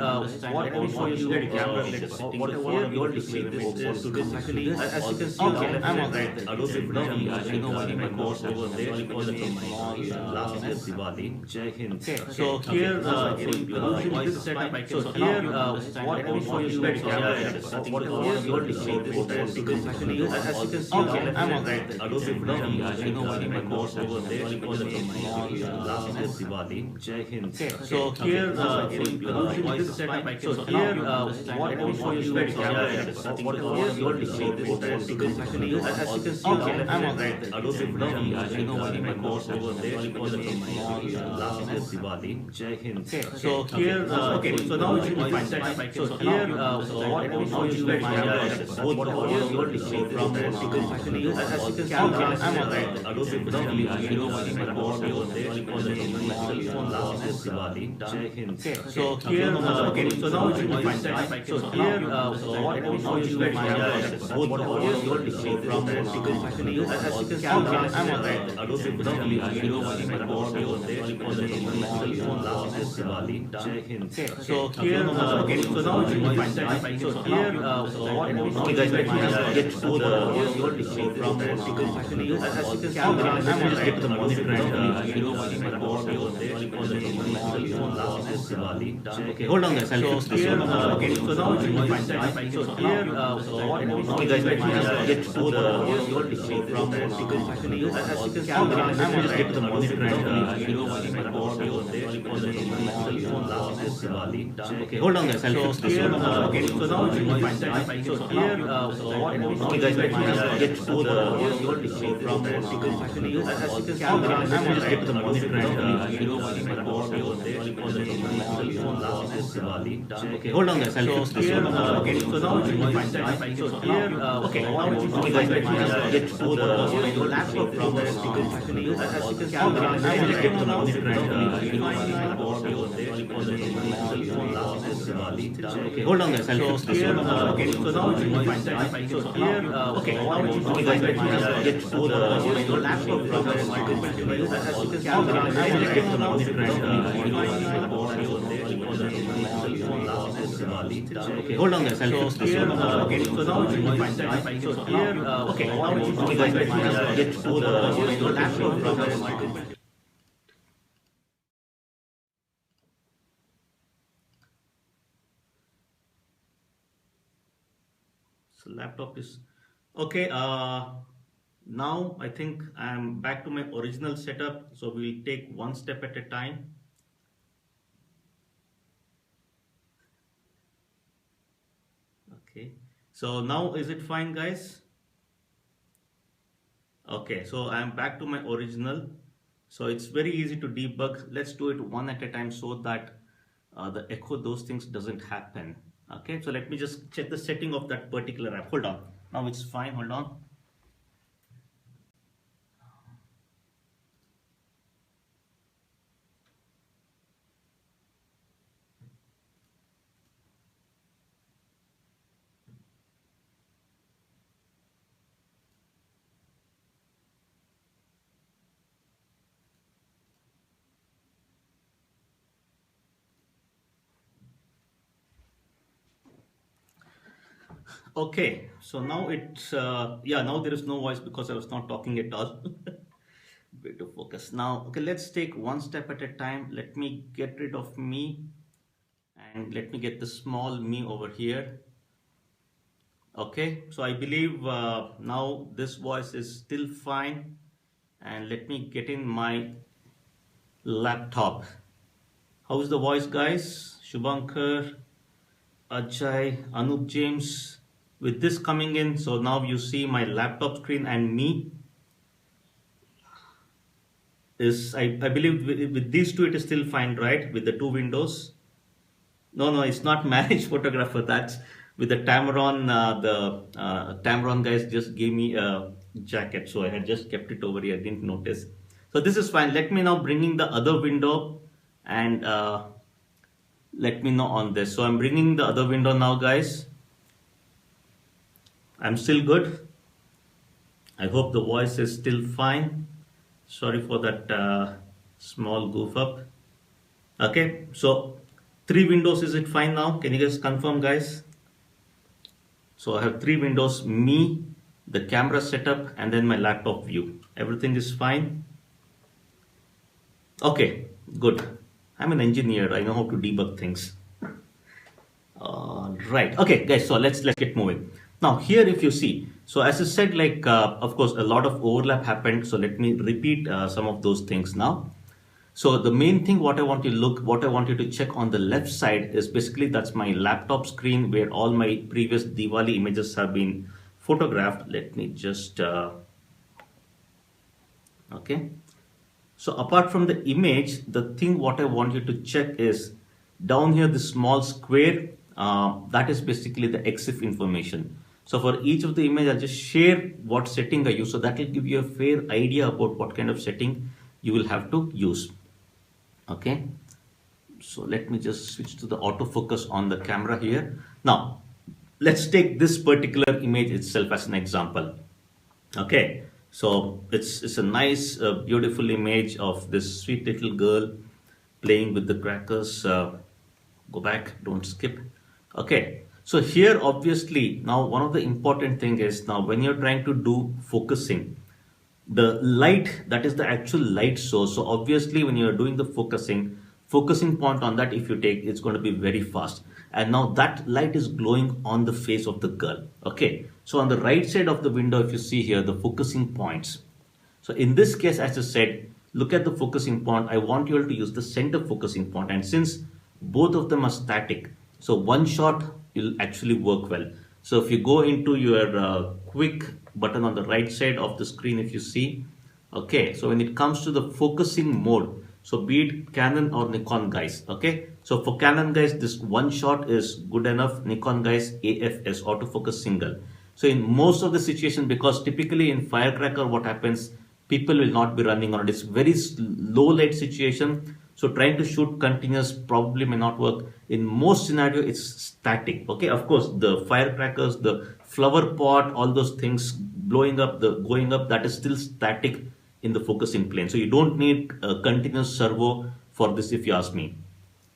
what we show you the camera led setting for your display. This is basically, as you can see, I'm all right. Adobe Bridge using my mouse over there. Sorry for the small last year Diwali. Jai Hind. Okay, so here, so using this setup, I can here what we show you the camera led setting for your display. This is basically, as you can see, I'm all right. Adobe Bridge using my mouse over there. For the small last year Diwali. Jai Hind. Okay, so here, so using this setup, I can here what we show you the camera led setting for your display. This is basically, as you can see, I'm all right. Adobe Bridge using my mouse over there. For the small last year Diwali. Jai Hind. Okay, so here, okay, so now using my setup, I can here what we show you the camera led setting for your display. From basically, as you can see, I'm all right. Adobe Bridge using my mouse over there. For the small last year Diwali. Jai Hind. Okay, so here, okay, so now using my setup, I can here what we show you the camera led setting for your display. From basically, as you can see, I'm all right. Adobe Bridge using my mouse over there. For the small last year Diwali. Jai Hind. Okay, so here, okay, so now using my setup, I can here what we show you guys get to your display. From basically, as you can see, I'm all right. Get to the monitor and my board over there. For the small last year Diwali. Okay, hold on, guys. I'll fix this one. Okay, so now using my setup, I can here what we show you guys get to your display. From basically, as you can see, I'm all right. Get to the monitor and my board over there. For the small last year Diwali. Okay, hold on, guys. I'll fix this one. Okay, so now using my setup, I can here what we show you guys get to your display. From basically, as you can see, I'm all right. Get to the monitor and my board over there. For the small last year Diwali. Okay, hold on, guys. I'll fix this one. Okay, so now using my setup, I can here okay, now you guys get to your laptop. From basically, as you can see, I'm all right. Get to the monitor and my board over there. For the small last year Diwali. Okay, hold on, guys. I'll fix this one. Okay, so now using my setup, I can here okay, now you guys get to your laptop. From basically, as you can see, I'm all right. Get to the monitor and my board over there. For the small last year Okay, hold on guys, I'll fix this. So now it's fine. So here, okay, now okay guys, let me just get to the laptop. So laptop is okay. Now I think I'm back to my original setup. So we'll take one step at a time. Okay. So now is it fine, guys? Okay. So I'm back to my original. So it's very easy to debug. Let's do it one at a time so that the echo, those things doesn't happen. Okay. So let me just check the setting of that particular app. Hold on. Now it's fine. Hold on. Okay, so now it's yeah, now there is no voice because I was not talking at all. Way to focus. Now, okay, let's take one step at a time. Let me get rid of me and let me get the small me over here. Okay, so I believe now this voice is still fine, and let me get in my laptop. How's the voice, guys? Shubhankar, Ajay, Anup James. With this coming in, so now you see my laptop screen and me is, I believe with these two it is still fine, right? With the two windows. No, it's not marriage photographer. That's with the Tamron. The Tamron guys just gave me a jacket, so I had just kept it over here. I didn't notice. So this is fine. Let me now bringing the other window and let me know on this. So I'm bringing the other window now, guys. I'm still good. I hope the voice is still fine. Sorry for that small goof up. Okay, so 3 windows, is it fine now? Can you guys confirm, guys? So I have 3 windows, me, the camera setup, and then my laptop view. Everything is fine. Okay, good. I'm an engineer. I know how to debug things. Right. Okay, guys. So let's get moving. Now here, if you see, so as I said, like of course, a lot of overlap happened. So let me repeat some of those things now. So the main thing, what I want you to check on the left side is basically that's my laptop screen where all my previous Diwali images have been photographed. Let me just okay. So apart from the image, the thing what I want you to check is down here, the small square, that is basically the EXIF information. So for each of the image, I'll just share what setting I use. So that will give you a fair idea about what kind of setting you will have to use. Okay. So let me just switch to the autofocus on the camera here. Now, let's take this particular image itself as an example. Okay. So it's a nice, beautiful image of this sweet little girl playing with the crackers. Go back, don't skip. Okay. So here, obviously, now one of the important thing is now when you're trying to do focusing, the light, that is the actual light source. So obviously, when you're doing the focusing point on that, if you take, it's going to be very fast. And now that light is glowing on the face of the girl. Okay. So on the right side of the window, if you see here, the focusing points. So in this case, as I said, look at the focusing point. I want you all to use the center focusing point. And since both of them are static, so one shot will actually work well. So if you go into your quick button on the right side of the screen, if you see, okay, so when it comes to the focusing mode, so be it Canon or Nikon guys, okay, so for Canon guys, this one shot is good enough. Nikon guys, AFS, autofocus single. So in most of the situation, because typically in firecracker, what happens, people will not be running on it. It's very low light situation. So trying to shoot continuous probably may not work. In most scenario, it's static. Okay, of course, the firecrackers, the flower pot, all those things blowing up, the going up, that is still static in the focusing plane. So you don't need a continuous servo for this, if you ask me.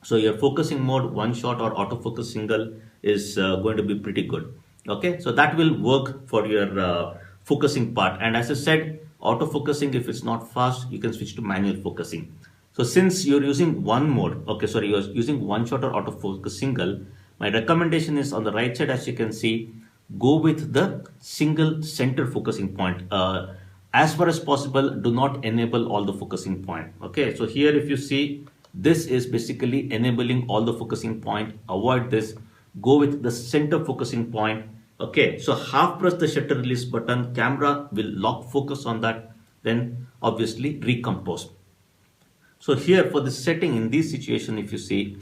So your focusing mode, one shot or autofocus single is going to be pretty good. Okay, so that will work for your focusing part. And as I said, autofocusing, if it's not fast, you can switch to manual focusing. So since you're using one mode, okay, sorry, you're using one shot or autofocus single, my recommendation is on the right side, as you can see, go with the single center focusing point. As far as possible, do not enable all the focusing point. Okay, so here if you see, this is basically enabling all the focusing point. Avoid this. Go with the center focusing point. Okay, so half press the shutter release button. Camera will lock focus on that. Then obviously recompose. So here for this setting in this situation, if you see,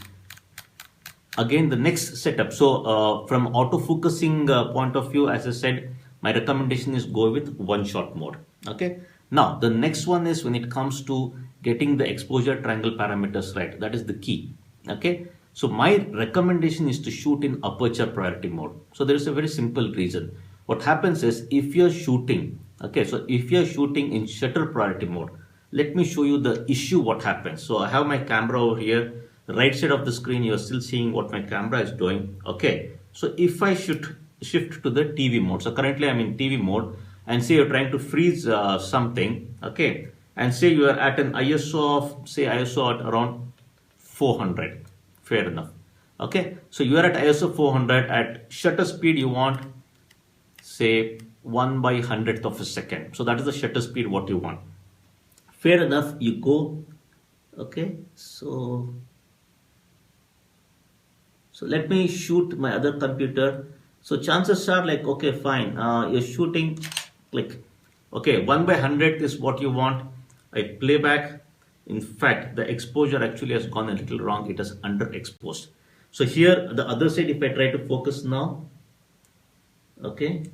again the next setup. So from autofocusing point of view, as I said, my recommendation is go with one shot mode. Okay. Now the next one is when it comes to getting the exposure triangle parameters right. That is the key. Okay. So my recommendation is to shoot in aperture priority mode. So there is a very simple reason. What happens is if you're shooting, okay, so if you're shooting in shutter priority mode, let me show you the issue what happens. So I have my camera over here. Right side of the screen, you're still seeing what my camera is doing. Okay. So if I should shift to the TV mode. So currently I'm in TV mode, and say you're trying to freeze something. Okay. And say you are at an ISO of, say ISO at around 400. Fair enough. Okay. So you are at ISO 400 at shutter speed. You want, say, 1/100th of a second. So that is the shutter speed what you want. Fair enough. You go. Okay. So let me shoot my other computer. So chances are like, okay, fine. You're shooting like, okay, 1/100th is what you want. I play back. In fact, the exposure actually has gone a little wrong. It is underexposed. So here, the other side, if I try to focus now, okay,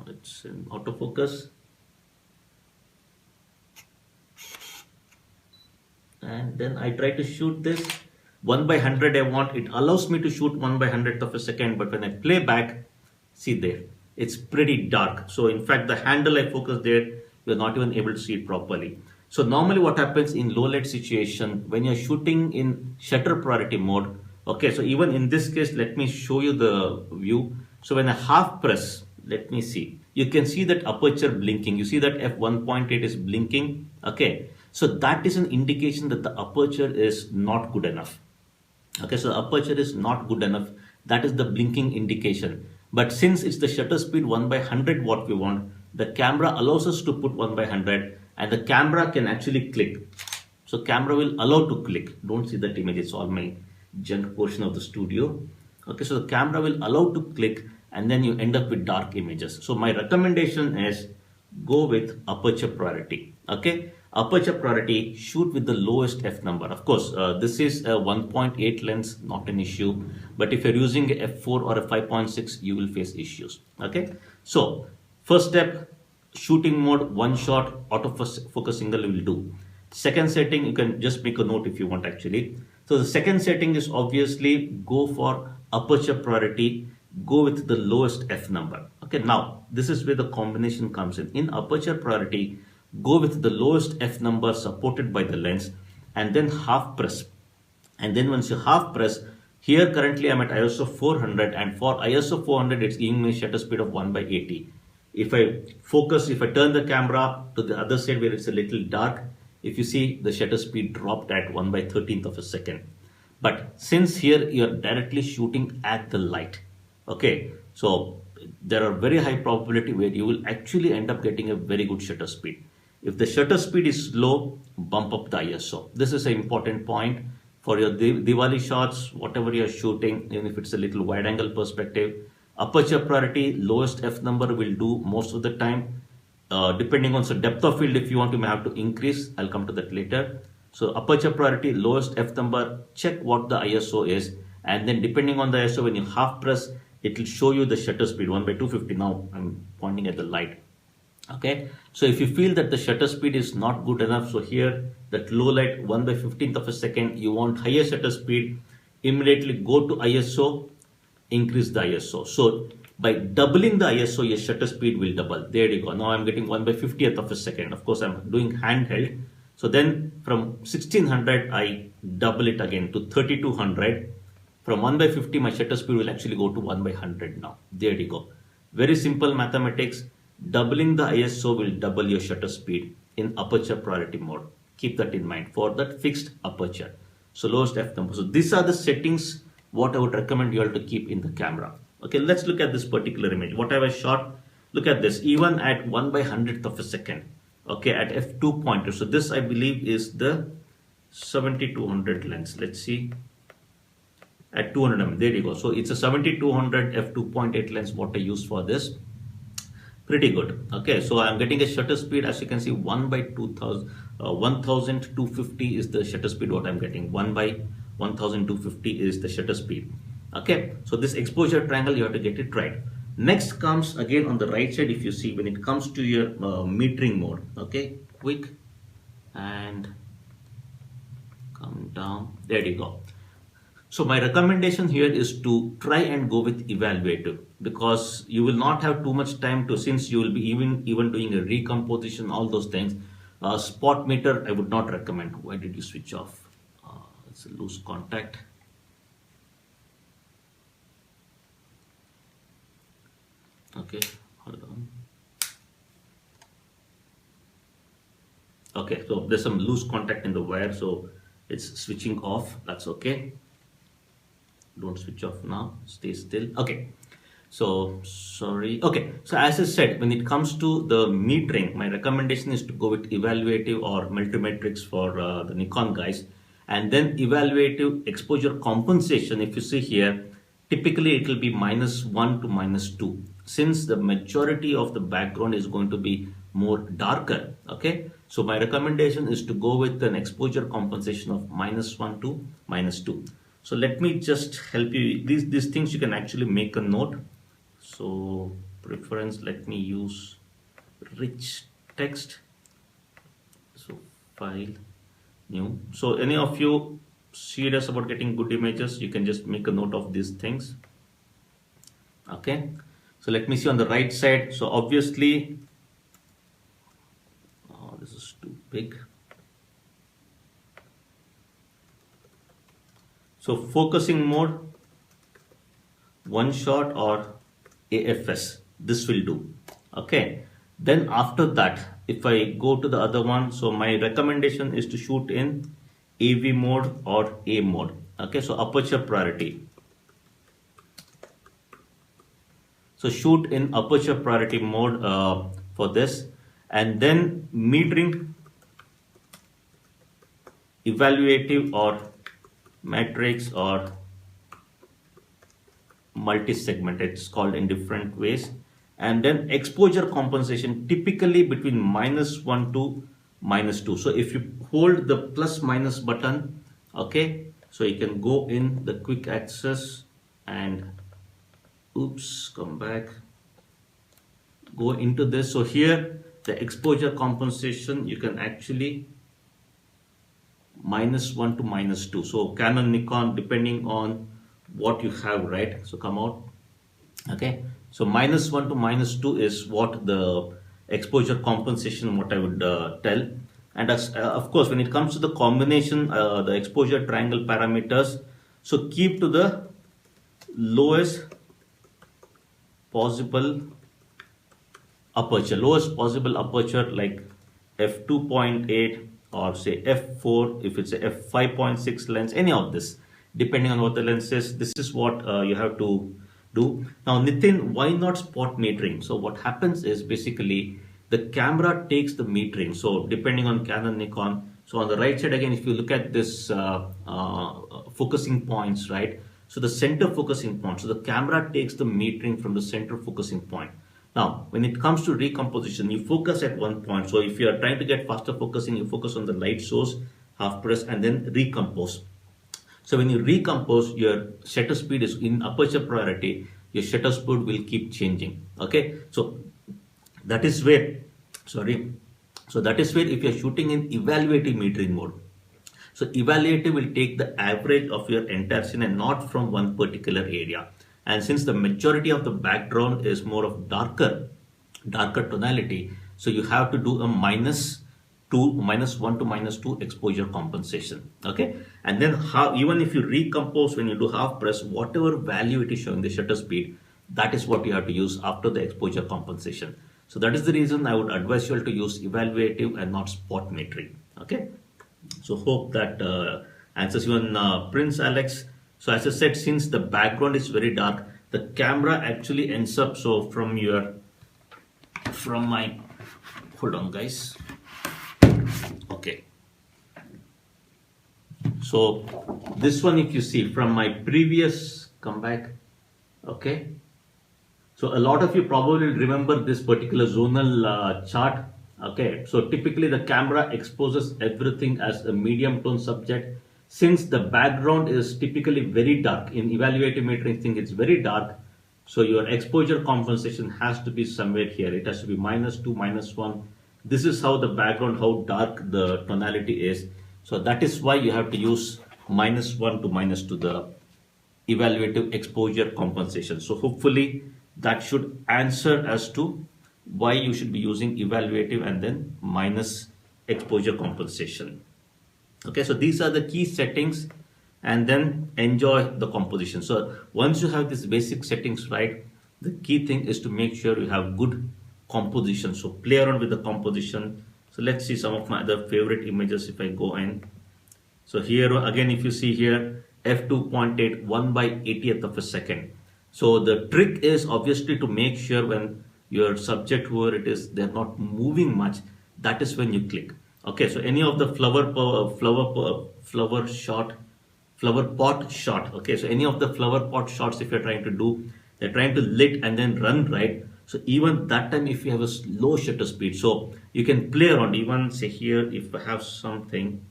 it's in autofocus. And then I try to shoot this 1/100 I want. It allows me to shoot 1/100th of a second, but when I play back, see there, it's pretty dark. So in fact, the handle I focus there, you're not even able to see it properly. So normally what happens in low light situation, when you're shooting in shutter priority mode, okay, so even in this case, let me show you the view. So when I half press, let me see, you can see that aperture blinking. You see that f1.8 is blinking. Okay, so that is an indication that the aperture is not good enough. Okay, so the aperture is not good enough. That is the blinking indication. But since it's the shutter speed 1/100 what we want, the camera allows us to put 1/100, and the camera can actually click. So camera will allow to click. Don't see that image, it's all my junk portion of the studio. Okay, so the camera will allow to click, and then you end up with dark images. So my recommendation is go with aperture priority. Okay, aperture priority, shoot with the lowest f number. Of course, this is a 1.8 lens, not an issue. But if you're using a f4 or a 5.6, you will face issues. Okay, so first step, shooting mode, one shot, autofocus single will do. Second setting, you can just make a note if you want actually. So the second setting is obviously go for aperture priority, go with the lowest f number. Okay, now this is where the combination comes in. In aperture priority, go with the lowest f number supported by the lens, and then half press. And then once you half press, here currently I'm at ISO 400, and for ISO 400 it's giving me a shutter speed of 1/80. If I focus, if I turn the camera to the other side where it's a little dark, if you see the shutter speed dropped at 1/13th of a second. But since here you're directly shooting at the light, okay, so there are very high probability where you will actually end up getting a very good shutter speed. If the shutter speed is low, bump up the ISO. This is an important point for your Diwali shots, whatever you're shooting, even if it's a little wide angle perspective. Aperture priority, lowest f number will do most of the time. Depending on the depth of field, if you want, you may have to increase. I'll come to that later. So aperture priority, lowest f number, check what the ISO is, and then depending on the ISO, when you half press, it will show you the shutter speed 1/250. Now I'm pointing at the light. Okay, so if you feel that the shutter speed is not good enough, so here that low light 1/15th of a second, you want higher shutter speed, immediately go to ISO, increase the ISO. So by doubling the ISO, your shutter speed will double. There you go. Now I'm getting 1/50th of a second. Of course, I'm doing handheld. So then from 1600, I double it again to 3200. From 1 by 50, my shutter speed will actually go to 1 by 100 now. There you go. Very simple mathematics. Doubling the ISO will double your shutter speed in aperture priority mode. Keep that in mind for that fixed aperture. So lowest f number. So these are the settings what I would recommend you all to keep in the camera. Okay, let's look at this particular image. What I shot, look at this, even at 1 by 100th of a second. Okay, at f2 pointer. So this I believe is the 7200 lens. Let's see. At 200 mm, there you go. So it's a 7200 f2.8 lens what I use for this. Pretty good. Okay, so I'm getting a shutter speed, as you can see, 1 by 2000, 1250 is the shutter speed what I'm getting. 1 by 1250 is the shutter speed. Okay, so this exposure triangle, you have to get it right. Next comes again on the right side, if you see, when it comes to your metering mode. Okay, quick and come down. There you go. So my recommendation here is to try and go with evaluative, because you will not have too much time to, since you will be even doing a recomposition, all those things. Spot meter I would not recommend. Why did you switch off? It's a loose contact. Okay, hold on. Okay, so there's some loose contact in the wire, so it's switching off. That's okay. Don't switch off now, stay still. Okay, so sorry. Okay, so as I said, when it comes to the metering, my recommendation is to go with evaluative or multimetrics for the Nikon guys, and then evaluative exposure compensation. If you see here, typically it will be -1 to -2, since the majority of the background is going to be more darker. Okay, so my recommendation is to go with an exposure compensation of -1 to -2. So let me just help you. These things you can actually make a note. So preference, let me use rich text. So file, new. So any of you serious about getting good images, you can just make a note of these things. Okay. So let me see on the right side. So obviously, oh, this is too big. So focusing mode, one shot or AFS, this will do. Okay. Then after that, if I go to the other one, so my recommendation is to shoot in AV mode or A mode. Okay. So aperture priority. So shoot in aperture priority mode for this, and then metering, evaluative or matrix or multi-segment, it's called in different ways, and then exposure compensation typically between -1 to -2. So if you hold the plus minus button, okay, so you can go in the quick access and oops, come back, go into this. So here the exposure compensation, you can actually -1 to -2. So Canon, Nikon, depending on what you have, right? So come out. Okay. So -1 to -2 is what the exposure compensation, what I would tell. And as, of course, when it comes to the combination, the exposure triangle parameters, so keep to the lowest possible aperture, like f2.8 or say f4, if it's a f5.6 lens, any of this, depending on what the lens is. This is what you have to do. Now Nitin, why not spot metering? So what happens is basically the camera takes the metering. So depending on Canon, Nikon, so on the right side again, if you look at this focusing points, right? So the center focusing point, so the camera takes the metering from the center focusing point. Now, when it comes to recomposition, you focus at one point. So if you are trying to get faster focusing, you focus on the light source, half press, and then recompose. So when you recompose, your shutter speed is in aperture priority, your shutter speed will keep changing. Okay, so that is where, so that is where if you are shooting in evaluative metering mode, so evaluative will take the average of your entire scene and not from one particular area. And since the majority of the background is more of darker tonality, so you have to do a 1 to -2 exposure compensation. Okay, and then how, even if you recompose when you do half press, whatever value it is showing the shutter speed, that is what you have to use after the exposure compensation. So that is the reason I would advise you all to use evaluative and not spot metering. Okay, so hope that answers even Prince Alex. So as I said, since the background is very dark, the camera actually ends up, so from my, hold on guys. Okay, so this one, if you see from my previous comeback, okay, so a lot of you probably remember this particular zonal chart. Okay, so typically the camera exposes everything as a medium tone subject. Since the background is typically very dark, in evaluative metering thing it's very dark, so your exposure compensation has to be somewhere here. It has to be -2, -1. This is how the background, how dark the tonality is. So that is why you have to use -1 to -2, the evaluative exposure compensation. So hopefully that should answer as to why you should be using evaluative and then minus exposure compensation. Okay, so these are the key settings, and then enjoy the composition. So once you have these basic settings right, the key thing is to make sure you have good composition. So play around with the composition. So let's see some of my other favorite images if I go in. So here again, if you see here, f2.8, 1 by 80th of a second. So the trick is obviously to make sure when your subject, whoever it is, they're not moving much, that is when you click. Okay, so any of the flower pot shot. Okay, so any of the flower pot shots, if you're trying to do, they're trying to lit and then run, right? So even that time, if you have a slow shutter speed, so you can play around. Even say here, if I have something,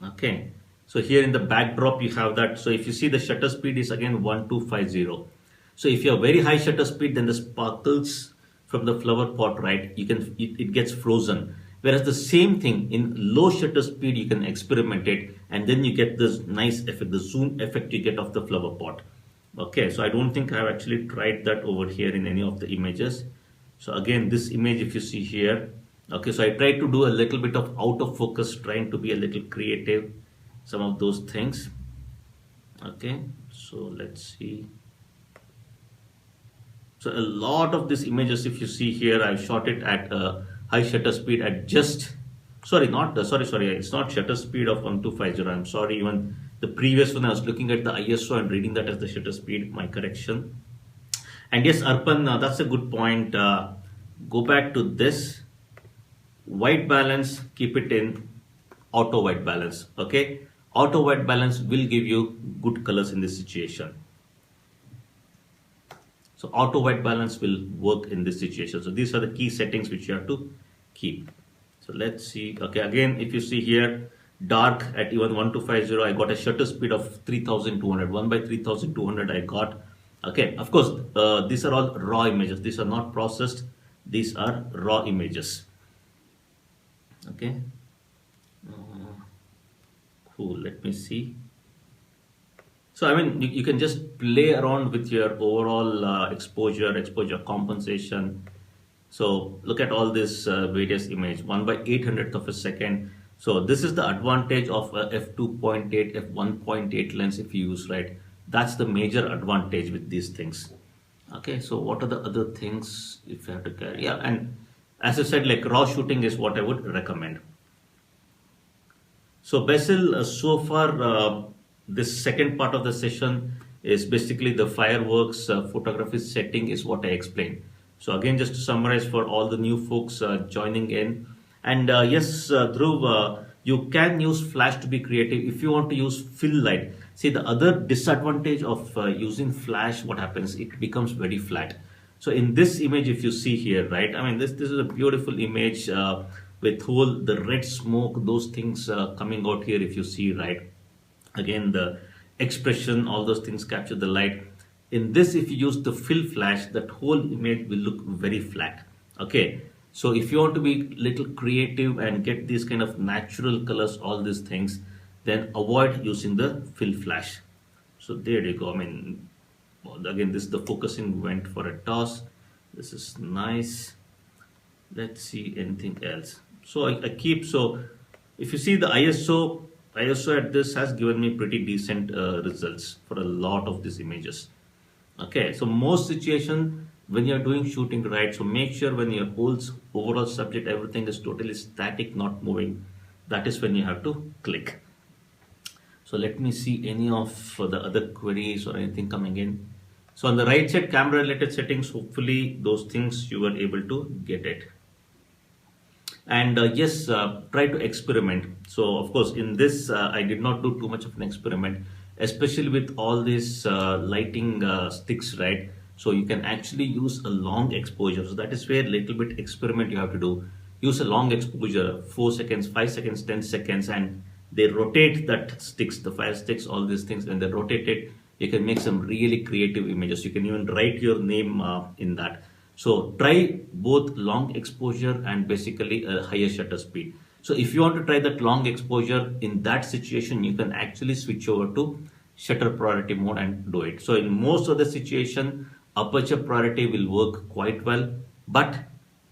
okay, so here in the backdrop you have that. So if you see, the shutter speed is again 1250. So if you have very high shutter speed, then the sparkles from the flower pot, right, it gets frozen. Whereas the same thing in low shutter speed, you can experiment it, and then you get this nice effect, the zoom effect you get of the flower pot. Okay, so I don't think I've actually tried that over here in any of the images. So again, this image, if you see here, okay, so I tried to do a little bit of out of focus, trying to be a little creative, some of those things. Okay, so let's see. So a lot of these images, if you see here, I've shot it at high shutter speed at just, sorry, it's not shutter speed of 1250. I'm sorry, even the previous one I was looking at the ISO and reading that as the shutter speed, my correction. And yes, Arpan, that's a good point. Go back to this white balance, keep it in auto white balance. Okay, auto white balance will give you good colors in this situation. So auto white balance will work in this situation. So these are the key settings which you have to keep. So let's see. Okay, again, if you see here, dark at even 1250, I got a shutter speed of 3200, 1 by 3200 I got. Okay, of course, these are all raw images. These are not processed. These are raw images. Okay. Cool, let me see. So I mean, you can just play around with your overall exposure compensation. So look at all this various image, 1 by 800th of a second. So this is the advantage of f2.8, f1.8 lens if you use, right? That's the major advantage with these things. Okay, so what are the other things if you have to carry? Yeah, and as I said, like raw shooting is what I would recommend. So Basil, so far this second part of the session is basically the fireworks photography setting is what I explained. So again, just to summarize for all the new folks joining in, and yes, Dhruv, you can use flash to be creative if you want to use fill light. See, the other disadvantage of using flash, what happens, it becomes very flat. So in this image, if you see here, right, I mean, this is a beautiful image with whole the red smoke, those things coming out here, if you see, right. Again, the expression, all those things capture the light. In this, if you use the fill flash, that whole image will look very flat. Okay, so if you want to be little creative and get these kind of natural colors, all these things, then avoid using the fill flash. So there you go. I mean, again, this the focusing went for a toss. This is nice. Let's see anything else. So I keep, so if you see the ISO at this has given me pretty decent results for a lot of these images. Okay, so most situation when you're doing shooting, right, so make sure when your whole overall subject, everything is totally static, not moving. That is when you have to click. So let me see any of the other queries or anything coming in. So on the right side, camera related settings, hopefully those things you were able to get it. And yes, try to experiment. So of course in this I did not do too much of an experiment, especially with all these lighting sticks, right? So you can actually use a long exposure, so that is where little bit experiment you have to do. Use a long exposure, 4 seconds, 5 seconds, 10 seconds, and they rotate that sticks, the fire sticks, all these things. When they rotate it, you can make some really creative images. You can even write your name in that. So try both long exposure and basically a higher shutter speed. So if you want to try that long exposure, in that situation you can actually switch over to shutter priority mode and do it. So in most of the situation, aperture priority will work quite well, but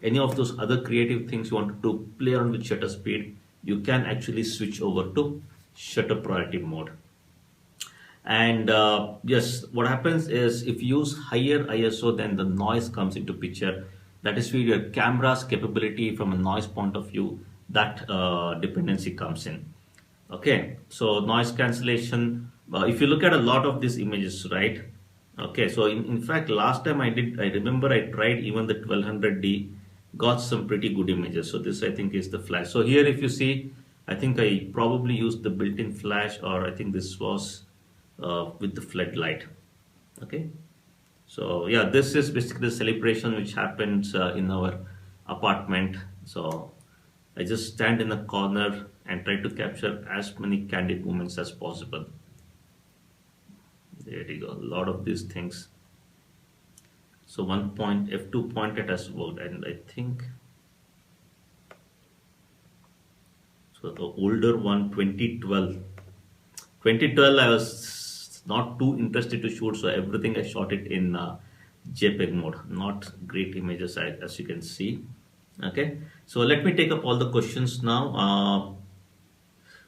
any of those other creative things you want to play around with shutter speed, you can actually switch over to shutter priority mode. And yes, what happens is if you use higher ISO, then the noise comes into picture. That is where your camera's capability from a noise point of view, that dependency comes in. Okay, so noise cancellation. If you look at a lot of these images, right? Okay, so in fact, last time I remember I tried even the 1200D, got some pretty good images. So this I think is the flash. So here if you see, I think I probably used the built-in flash, or I think this was with the floodlight. Okay, so yeah, this is basically the celebration which happens in our apartment. So I just stand in a corner and try to capture as many candid moments as possible. There you go, a lot of these things. So one point, f2 point, it has worked, and I think so the older one, 2012. 2012 I was not too interested to shoot, so everything I shot it in JPEG mode. Not great images as you can see. Okay, so let me take up all the questions now.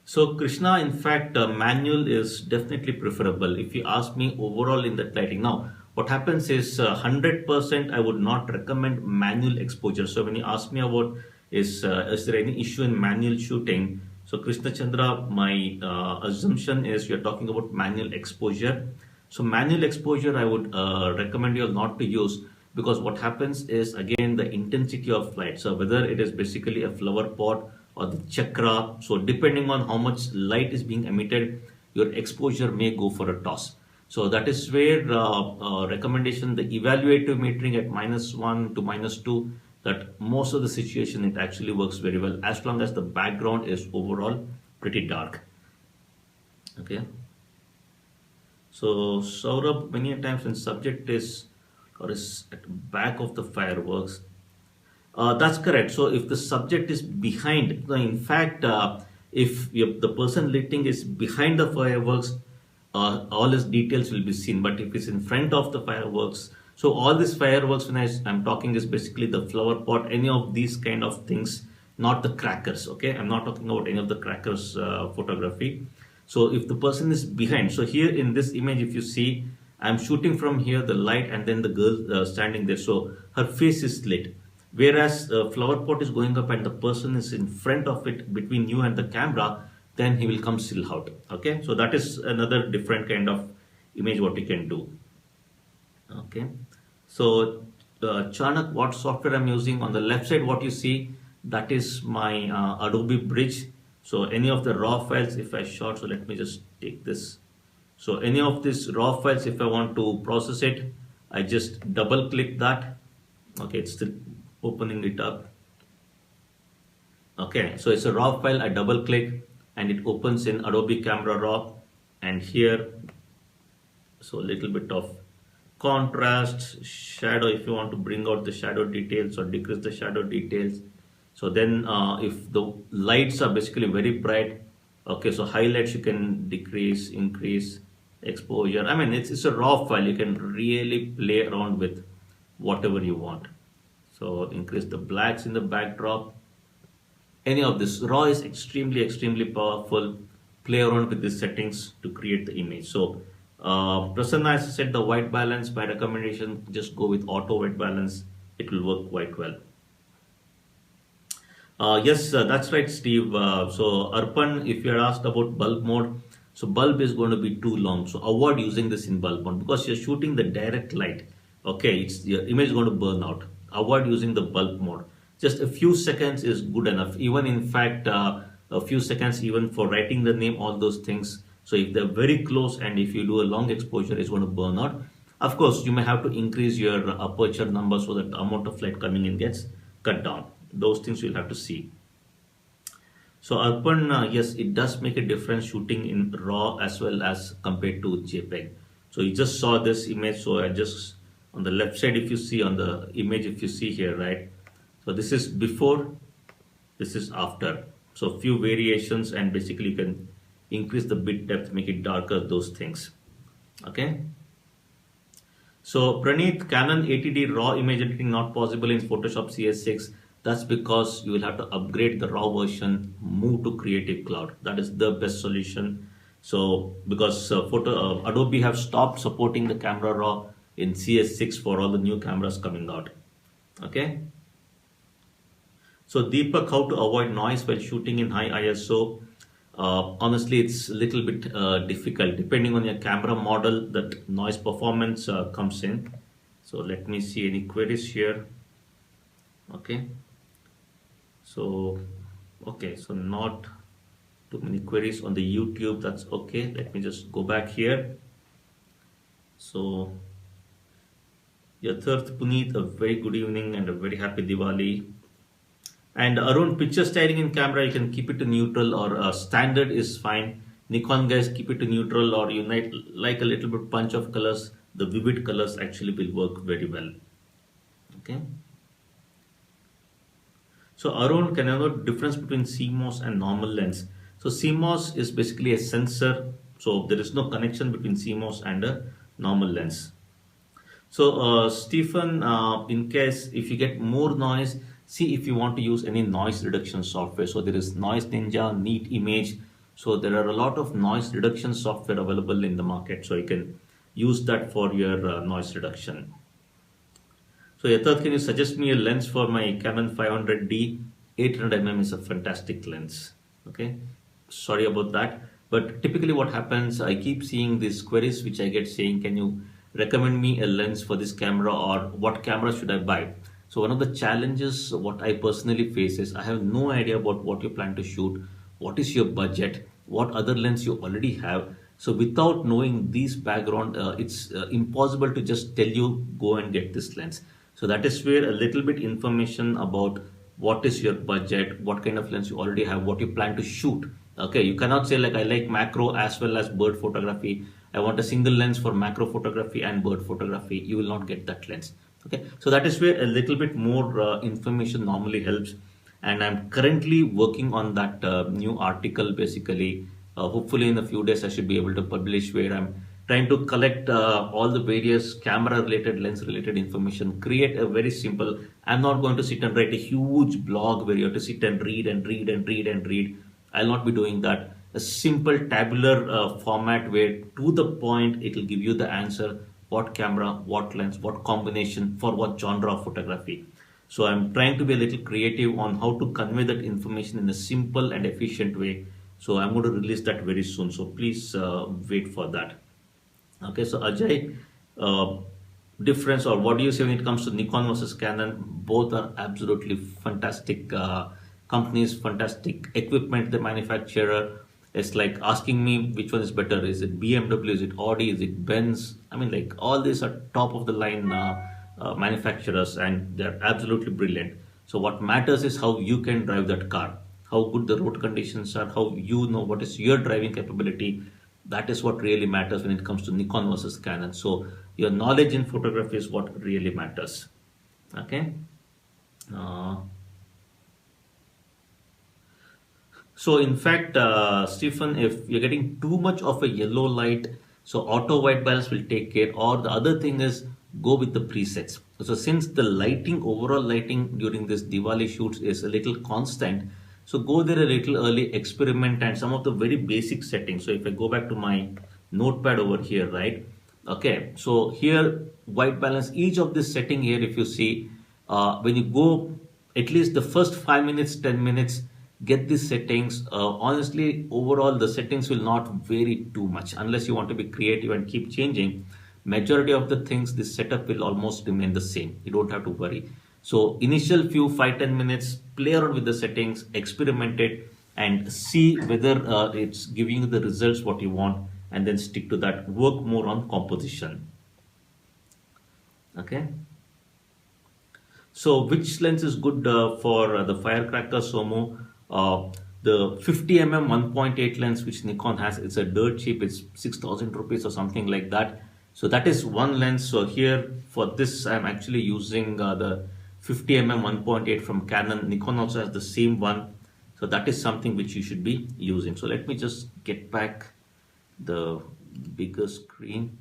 So Krishna, in fact, manual is definitely preferable if you ask me overall in that lighting. Now, what happens is 100% I would not recommend manual exposure. So when you ask me about is there any issue in manual shooting? So Krishna Chandra, my assumption is you're talking about manual exposure. So manual exposure I would recommend you not to use, because what happens is again the intensity of light. So whether it is basically a flower pot or the chakra, so depending on how much light is being emitted, your exposure may go for a toss. So that is where recommendation, the evaluative metering at -1 to -2, that most of the situation it actually works very well as long as the background is overall pretty dark. Okay. So Saurabh, many times when subject is or is at back of the fireworks, that's correct. So if the subject is behind, in fact, if the person lighting is behind the fireworks, all his details will be seen. But if it's in front of the fireworks, so all these fireworks when I'm talking is basically the flower pot, any of these kind of things, not the crackers. Okay, I'm not talking about any of the crackers photography. So if the person is behind, so here in this image, if you see, I'm shooting from here, the light, and then the girl standing there. So her face is lit. Whereas the flower pot is going up and the person is in front of it between you and the camera, then he will come still out. Okay, so that is another different kind of image what you can do. Okay, so Chanak, what software I'm using, on the left side what you see, that is my Adobe Bridge. So any of the raw files if I shot, so let me just take this. So any of these raw files if I want to process it, I just double click that. Okay, it's still opening it up. Okay, so it's a raw file, I double click and it opens in Adobe Camera Raw, and here, so a little bit of contrast, shadow if you want to bring out the shadow details or decrease the shadow details. So then if the lights are basically very bright, okay, so highlights you can decrease, increase, exposure. I mean, it's a raw file, you can really play around with whatever you want. So increase the blacks in the backdrop. Any of this. RAW is extremely powerful. Play around with these settings to create the image. So Prasanna has said the white balance. My recommendation, just go with auto white balance. It will work quite well. Yes, that's right, Steve. So Arpan, if you are asked about bulb mode, so bulb is going to be too long. So avoid using this in bulb mode because you're shooting the direct light. Okay, it's your image is going to burn out. Avoid using the bulb mode. Just a few seconds is good enough. Even in fact, a few seconds even for writing the name, all those things. So if they're very close and if you do a long exposure, it's going to burn out. Of course, you may have to increase your aperture number so that the amount of light coming in gets cut down. Those things you'll have to see. So Arpan, yes, it does make a difference shooting in RAW as well as compared to JPEG. So you just saw this image. So I just on the left side, if you see on the image, if you see here, right? So this is before, this is after. So few variations and basically you can increase the bit depth, make it darker, those things. Okay. So Praneeth, Canon 80D RAW image editing not possible in Photoshop CS6. That's because you will have to upgrade the RAW version, move to Creative Cloud. That is the best solution. So because Adobe have stopped supporting the camera RAW in CS6 for all the new cameras coming out. Okay. So Deepak, how to avoid noise while shooting in high ISO? Honestly, it's a little bit difficult depending on your camera model that noise performance comes in. So let me see any queries here. Okay. So, okay, so not too many queries on the YouTube. That's okay. Let me just go back here. So, Yathart Puneet, a very good evening and a very happy Diwali. And Arun, picture styling in camera, you can keep it to neutral or standard is fine. Nikon guys, keep it to neutral, or you might like a little bit punch of colors. The vivid colors actually will work very well. Okay. So Arun, can I know the difference between CMOS and normal lens? So CMOS is basically a sensor. So there is no connection between CMOS and a normal lens. So Stephen, in case if you get more noise, see if you want to use any noise reduction software. So there is Noise Ninja, Neat Image. So there are a lot of noise reduction software available in the market. So you can use that for your noise reduction. So Yatharth, can you suggest me a lens for my Canon 500D? 800mm is a fantastic lens. Okay, sorry about that. But typically what happens, I keep seeing these queries which I get saying, can you recommend me a lens for this camera, or what camera should I buy? So one of the challenges what I personally face is I have no idea about what you plan to shoot, what is your budget, what other lens you already have. So without knowing these background, it's impossible to just tell you go and get this lens. So that is where a little bit information about what is your budget, what kind of lens you already have, what you plan to shoot. Okay, you cannot say like I like macro as well as bird photography. I want a single lens for macro photography and bird photography. You will not get that lens. Okay, so that is where a little bit more information normally helps. And I'm currently working on that new article basically. Hopefully in a few days I should be able to publish, where I'm trying to collect all the various camera related, lens related information, create a very simple, I'm not going to sit and write a huge blog where you have to sit and read and read and read and read. I'll not be doing that. A simple tabular format where to the point it will give you the answer, what camera, what lens, what combination for what genre of photography. So I'm trying to be a little creative on how to convey that information in a simple and efficient way. So I'm going to release that very soon. So please wait for that. Okay, so Ajay, difference or what do you say when it comes to Nikon versus Canon? Both are absolutely fantastic companies, fantastic equipment they manufacture. It's like asking me which one is better. Is it BMW? Is it Audi? Is it Benz? I mean, like all these are top of the line manufacturers, and they're absolutely brilliant. So what matters is how you can drive that car, how good the road conditions are, how you know what is your driving capability. That is what really matters when it comes to Nikon versus Canon. So your knowledge in photography is what really matters. Okay. So in fact, Stephen, if you're getting too much of a yellow light, so auto white balance will take care. Or the other thing is go with the presets. So since the lighting, overall lighting during this Diwali shoots is a little constant, so go there a little early, experiment and some of the very basic settings. So if I go back to my notepad over here, right? Okay, so here white balance, each of this setting here, if you see, when you go at least the first 5 minutes, 10 minutes, get these settings. Honestly, overall, the settings will not vary too much unless you want to be creative and keep changing. Majority of the things, this setup will almost remain the same. You don't have to worry. So initial few 5-10 minutes, play around with the settings, experiment it, and see whether it's giving you the results what you want, and then stick to that. Work more on composition. Okay. So which lens is good for the Firecracker Somo? The 50 mm 1.8 lens which Nikon has, it's a dirt cheap, it's 6,000 rupees or something like that. So that is one lens. So here for this I'm actually using the 50 mm 1.8 from Canon. Nikon also has the same one. So that is something which you should be using. So let me just get back the bigger screen.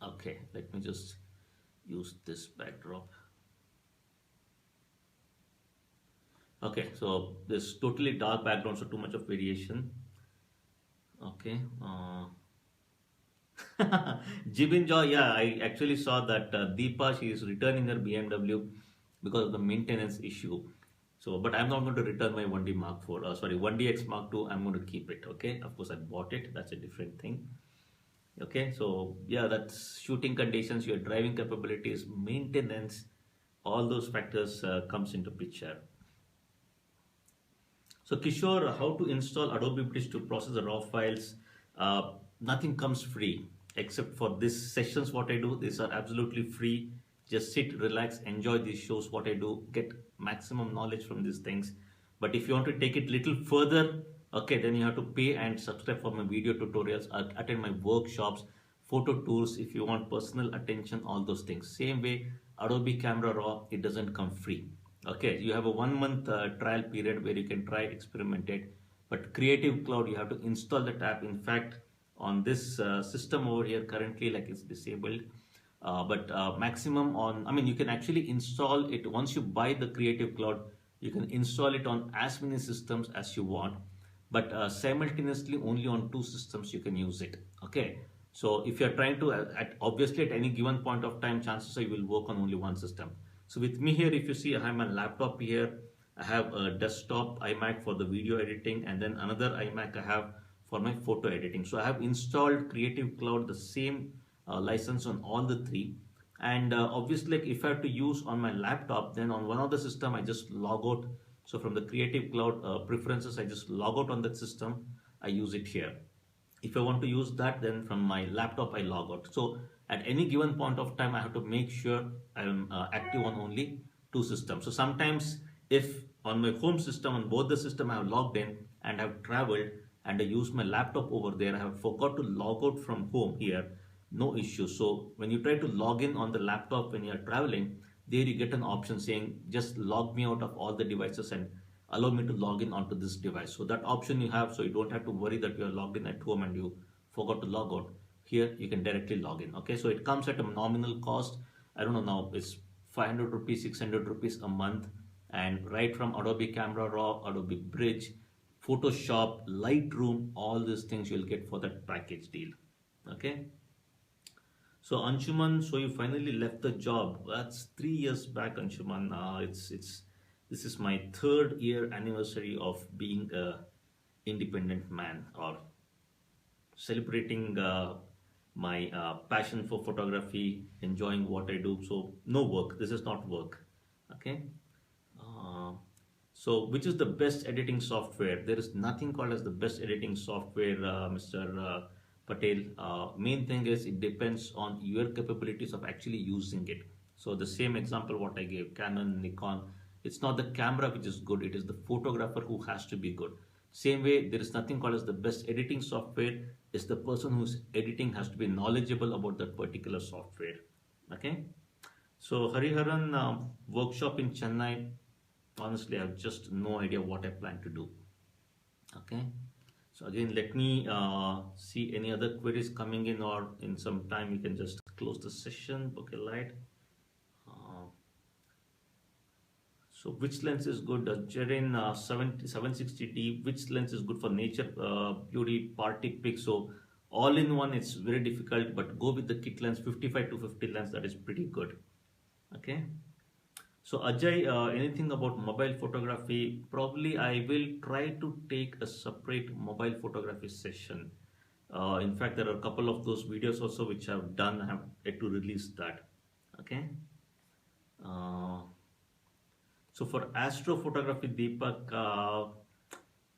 Okay, let me just use this backdrop. Okay, so this totally dark background, so too much of variation. Okay. Jibin Joy, yeah, I actually saw that Deepa, she is returning her BMW because of the maintenance issue. So, but I'm not going to return my 1D Mark 4, sorry, 1DX Mark 2, I'm going to keep it, okay? Of course, I bought it, that's a different thing. Okay, so yeah, that's shooting conditions, your driving capabilities, maintenance, all those factors comes into picture. So Kishore, how to install Adobe Bridge to process the raw files? Nothing comes free except for these sessions. What I do, these are absolutely free. Just sit, relax, enjoy these shows. What I do, get maximum knowledge from these things. But if you want to take it little further, okay, then you have to pay and subscribe for my video tutorials, attend my workshops, photo tours. If you want personal attention, all those things. Same way, Adobe Camera Raw, it doesn't come free. Okay, you have a 1 month trial period where you can try experiment it. But Creative Cloud, you have to install that app. In fact, on this system over here currently, like it's disabled. But maximum on, I mean, you can actually install it once you buy the Creative Cloud. You can install it on as many systems as you want, but simultaneously only on two systems you can use it. Okay, so if you're trying to, obviously at any given point of time, chances are you will work on only one system. So with me here, if you see, I have my laptop here. I have a desktop iMac for the video editing, and then another iMac I have for my photo editing. So I have installed Creative Cloud, the same license on all the three. And obviously, like if I have to use on my laptop, then on one of the system I just log out. So from the Creative Cloud preferences, I just log out on that system. I use it here. If I want to use that, then from my laptop I log out. So at any given point of time, I have to make sure I'm active on only two systems. So sometimes if on my home system, on both the system I have logged in and have traveled and I use my laptop over there, I have forgot to log out from home here, no issue. So when you try to log in on the laptop when you are traveling, there you get an option saying just log me out of all the devices and allow me to log in onto this device. So that option you have, so you don't have to worry that you are logged in at home and you forgot to log out. Here you can directly log in. Okay, so it comes at a nominal cost. I don't know now, it's 500 rupees, 600 rupees a month, and right from Adobe Camera Raw, Adobe Bridge, Photoshop, Lightroom, all these things you'll get for that package deal. Okay. So Anshuman, so you finally left the job. That's 3 years back, Anshuman. It's this is my third year anniversary of being a independent man, or celebrating my passion for photography, enjoying what I do. So no work. This is not work. Okay. Uh, so which is the best editing software? There is nothing called as the best editing software, Mr. Patel. Main thing is it depends on your capabilities of actually using it. So the same example what I gave, Canon, Nikon, it's not the camera which is good, it is the photographer who has to be good. Same way, there is nothing called as the best editing software. It's the person who's editing has to be knowledgeable about that particular software. Okay. So Hariharan, workshop in Chennai. Honestly, I have just no idea what I plan to do. Okay. So again, let me see any other queries coming in, or in some time we can just close the session. Okay, light. Uh, so which lens is good? Jerin 760D. Which lens is good for nature, beauty, party pic? So all in one, it's very difficult. But go with the kit lens 55 to 50 lens. That is pretty good. Okay. So Ajay, anything about mobile photography? Probably I will try to take a separate mobile photography session. In fact, there are a couple of those videos also which I've done. I have yet to release that. Okay. Uh, so for astrophotography, Deepak,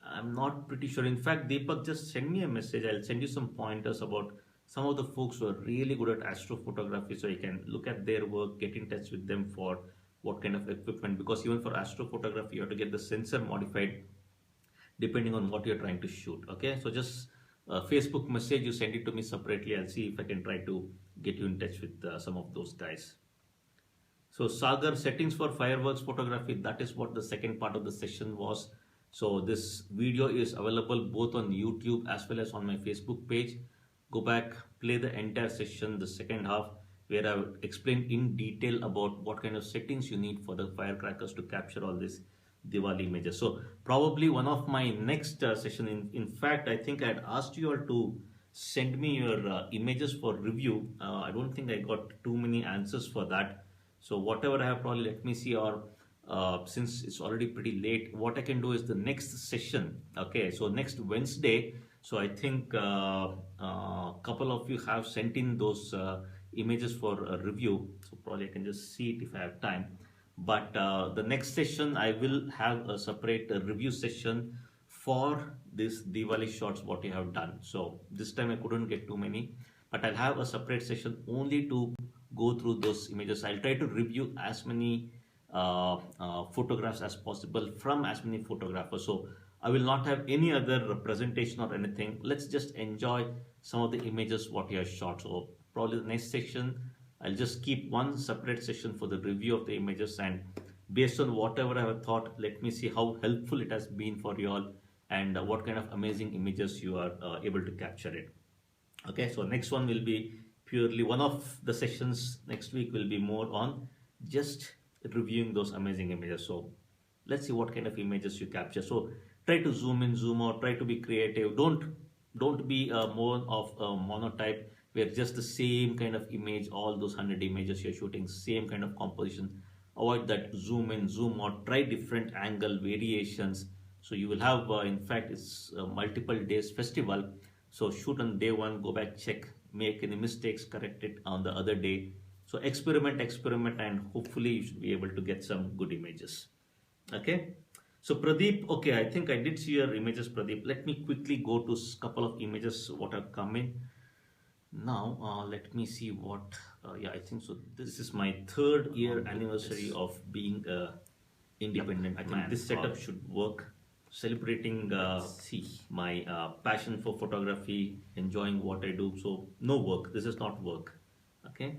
I'm not pretty sure. In fact, Deepak, just send me a message. I'll send you some pointers about some of the folks who are really good at astrophotography, so you can look at their work, get in touch with them for what kind of equipment. Because even for astrophotography, you have to get the sensor modified depending on what you're trying to shoot. Okay, so just Facebook message, you send it to me separately. I'll see if I can try to get you in touch with some of those guys. So Sagar, settings for fireworks photography, that is what the second part of the session was. So this video is available both on YouTube as well as on my Facebook page. Go back, play the entire session, the second half, where I explained in detail about what kind of settings you need for the firecrackers to capture all these Diwali images. So probably one of my next session, in fact, I think I had asked you all to send me your images for review. I don't think I got too many answers for that. So whatever I have, probably let me see, or since it's already pretty late, what I can do is the next session. Okay, so next Wednesday. So I think couple of you have sent in those images for a review. So probably I can just see it if I have time. But the next session, I will have a separate review session for this Diwali shots what you have done. So this time I couldn't get too many, but I'll have a separate session only to go through those images. I'll try to review as many photographs as possible from as many photographers. So I will not have any other presentation or anything. Let's just enjoy some of the images what you have shot. So probably the next section, I'll just keep one separate session for the review of the images, and based on whatever I have thought, let me see how helpful it has been for you all, and what kind of amazing images you are able to capture it. Okay, so next one will be purely, one of the sessions next week will be more on just reviewing those amazing images. So let's see what kind of images you capture. So try to zoom in, zoom out, try to be creative. Don't be more of a monotype where just the same kind of image, all those 100 images you're shooting, same kind of composition. Avoid that zoom in, zoom out. Try different angle variations. So you will have, in fact, it's multiple days festival. So shoot on day one, go back, check, make any mistakes, correct it on the other day. So experiment, and hopefully you should be able to get some good images. Okay. So Pradeep, okay, I think I did see your images, Pradeep. Let me quickly go to a couple of images what have come in. Now, let me see what, yeah, I think so. This is my third year anniversary of being independent. I think this setup should work. Celebrating my passion for photography, enjoying what I do. So no work. This is not work. Okay.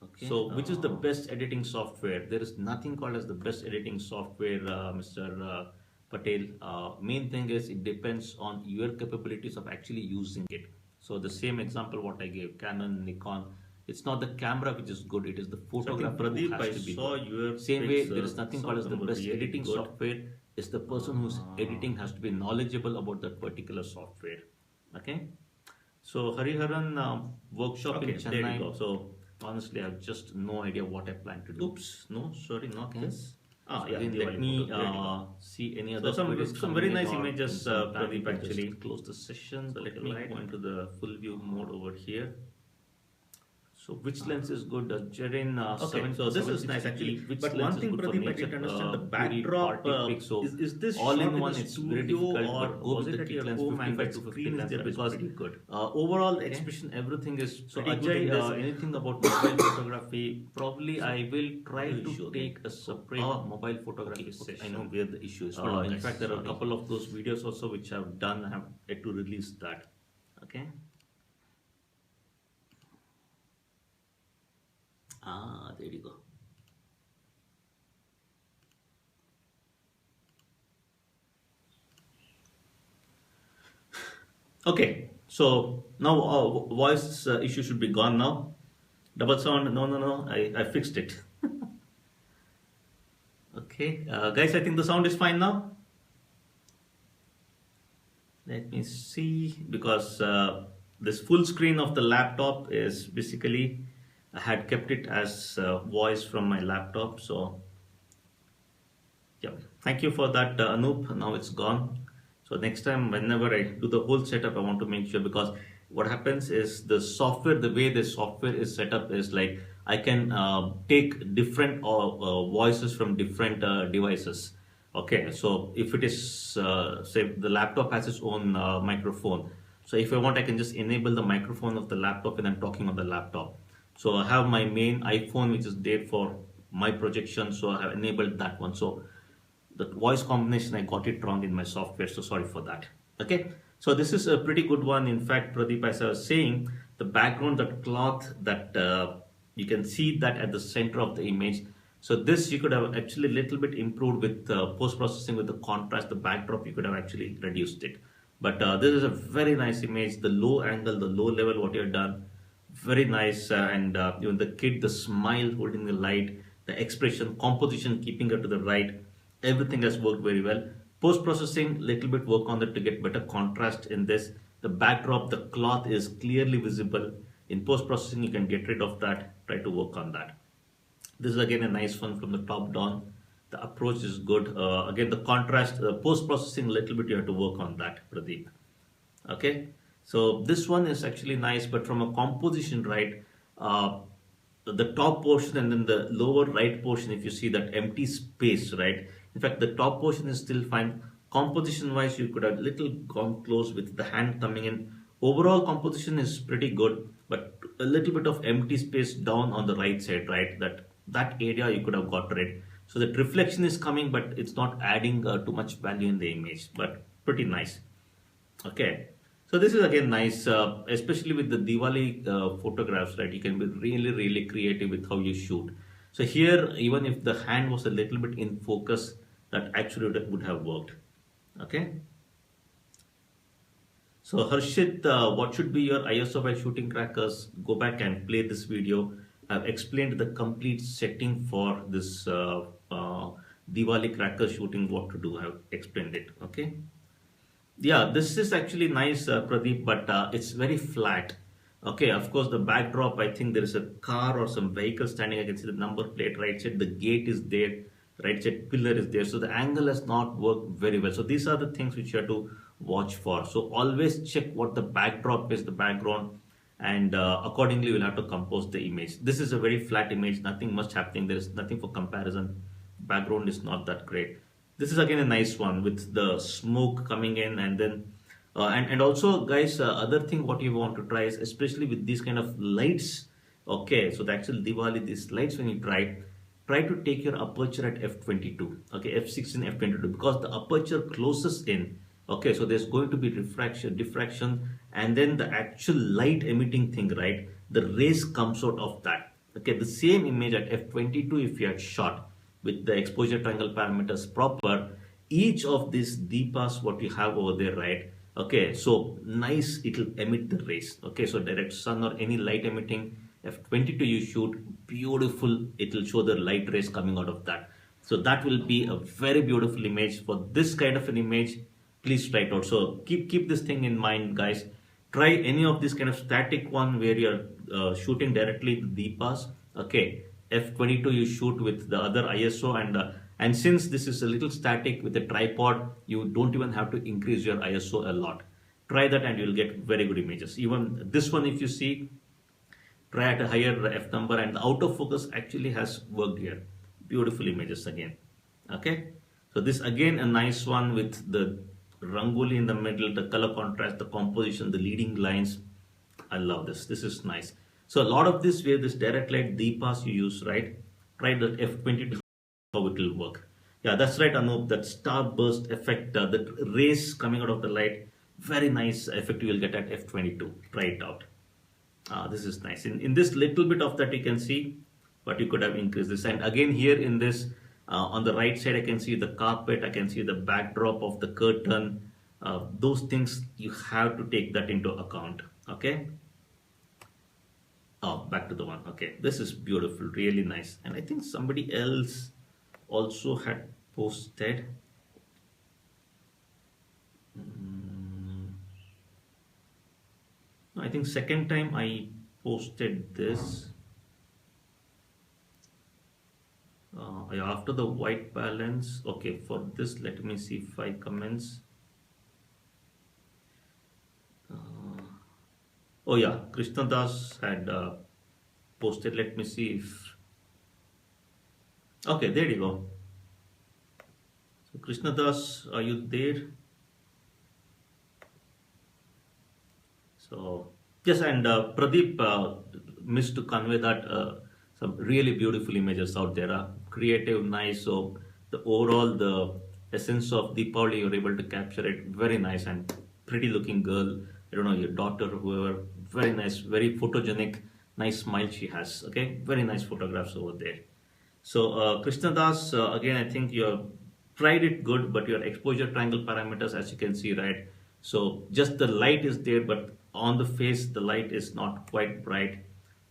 Okay. So which is the best editing software? There is nothing called as the best editing software, Mr. Patel. Main thing is it depends on your capabilities of actually using it. So the same example what I gave, Canon, Nikon. It's not the camera which is good, it is the photographer who has to be good. Same way, there is nothing called as the best editing software. It's the person who's editing has to be knowledgeable about that particular software. Okay. So Hariharan workshop in Chennai. So honestly, I have just no idea what I plan to do. Oops, no, sorry, not this. So yeah, again, let me see any other. So some very nice images, Pradeep, actually. Close the session. So let me go into the full view mode over here. So which lens is good? Jerin, okay, so this is nice actually. But one thing, Pradeep, I didn't understand the backdrop. So is this all in one? It's very difficult. Or go with the kit lens 55 to 50 lens there, because good. Overall expression, everything is. So Ajay, anything about mobile photography? Probably I will try to take a separate mobile photography session. I know where the issue is. In fact, there are a couple of those videos also which I've done. I have yet to release that. Okay. There you go. Okay, so now voice issue should be gone now. Double sound, no, no, no, I fixed it. Okay, guys, I think the sound is fine now. Let me see, because this full screen of the laptop is basically, I had kept it as voice from my laptop. So, yeah, thank you for that, Anoop. Now it's gone. So next time, whenever I do the whole setup, I want to make sure, because what happens is the software, the way the software is set up is like I can take different voices from different devices. Okay, so if it is, say, the laptop has its own microphone. So if I want, I can just enable the microphone of the laptop and I'm talking on the laptop. So I have my main iPhone, which is there for my projection. So I have enabled that one. So the voice combination, I got it wrong in my software, so sorry for that. Okay, so this is a pretty good one. In fact, Pradeep, as I was saying, the background, that cloth, that you can see that at the center of the image. So this you could have actually a little bit improved with post-processing, with the contrast, the backdrop, you could have actually reduced it. But this is a very nice image. The low angle, the low level, what you have done, very nice. And even the kid, the smile holding the light, the expression, composition, keeping it to the right, everything has worked very well. Post processing, little bit work on that to get better contrast in this. The backdrop, the cloth is clearly visible. In post processing, you can get rid of that. Try to work on that. This is again a nice one from the top down. The approach is good. Again, the contrast, post processing, little bit you have to work on that, Pradeep. Okay, so this one is actually nice, but from a composition, right, the top portion and then the lower right portion, if you see that empty space, right, in fact the top portion is still fine. Composition wise, you could have little gone close with the hand coming in. Overall composition is pretty good, but a little bit of empty space down on the right side, right, that area you could have got rid. So that reflection is coming, but it's not adding too much value in the image, but pretty nice. Okay, so this is again nice, especially with the Diwali photographs, right? You can be really, really creative with how you shoot. So here, even if the hand was a little bit in focus, that actually would have worked. Okay. So Harshit, what should be your ISO while shooting crackers? Go back and play this video. I've explained the complete setting for this Diwali cracker shooting, what to do. I've explained it. Okay. Yeah, this is actually nice, Pradeep, but it's very flat. Okay, of course, the backdrop, I think there is a car or some vehicle standing. I can see the number plate, right side, the gate is there, right side pillar is there. So the angle has not worked very well. So these are the things which you have to watch for. So always check what the backdrop is, the background, and accordingly we'll have to compose the image. This is a very flat image, nothing much happening. There is nothing for comparison. Background is not that great. This is again a nice one with the smoke coming in, and then and also guys, other thing what you want to try is, especially with these kind of lights. Okay, so the actual Diwali, these lights, when you try to take your aperture at f22. Okay, f16, f22, because the aperture closes in. Okay, so there's going to be refraction, diffraction, and then the actual light emitting thing, right, the rays comes out of that. Okay, the same image at f22, if you had shot with the exposure triangle parameters proper, each of these deepas what you have over there, right, okay, so nice, it will emit the rays. Okay, so direct sun or any light emitting, f22 you shoot, beautiful, it will show the light rays coming out of that. So that will be a very beautiful image. For this kind of an image, please try it out. So keep this thing in mind, guys. Try any of this kind of static one where you're shooting directly the deepas. Okay, f22 you shoot with the other ISO, and since this is a little static with a tripod, you don't even have to increase your ISO a lot. Try that and you'll get very good images. Even this one, if you see, try at a higher f number, and the out of focus actually has worked here. Beautiful images again. Okay, so this again a nice one with the rangoli in the middle, the color contrast, the composition, the leading lines. I love this. This is nice. So a lot of this where this direct light deepas you use, right? Try the f22 how it will work. Yeah, that's right, Anup. That starburst effect, the rays coming out of the light, very nice effect you will get at f22. Try it out. This is nice. In this little bit of that you can see, but you could have increased this. And again here in this, on the right side I can see the carpet, I can see the backdrop of the curtain. Those things you have to take that into account. Okay. Oh, back to the one. Okay, this is beautiful, really nice. And I think somebody else also had posted. Mm, no, I think second time I posted this. Yeah, after the white balance. Okay, for this, let me see if I comments. Uh, oh yeah, Krishna Das had posted. Let me see if. Okay, there you go. So Krishna Das, are you there? So yes, and Pradeep missed to convey that some really beautiful images out there, creative, nice. So the overall the essence of Deepavali, you're able to capture it. Very nice and pretty looking girl. I don't know your daughter, whoever. Very nice, very photogenic, nice smile she has. Okay, very nice photographs over there. So Krishna Das, again, I think you have tried it good, but your exposure triangle parameters, as you can see, right? So just the light is there, but on the face, the light is not quite bright.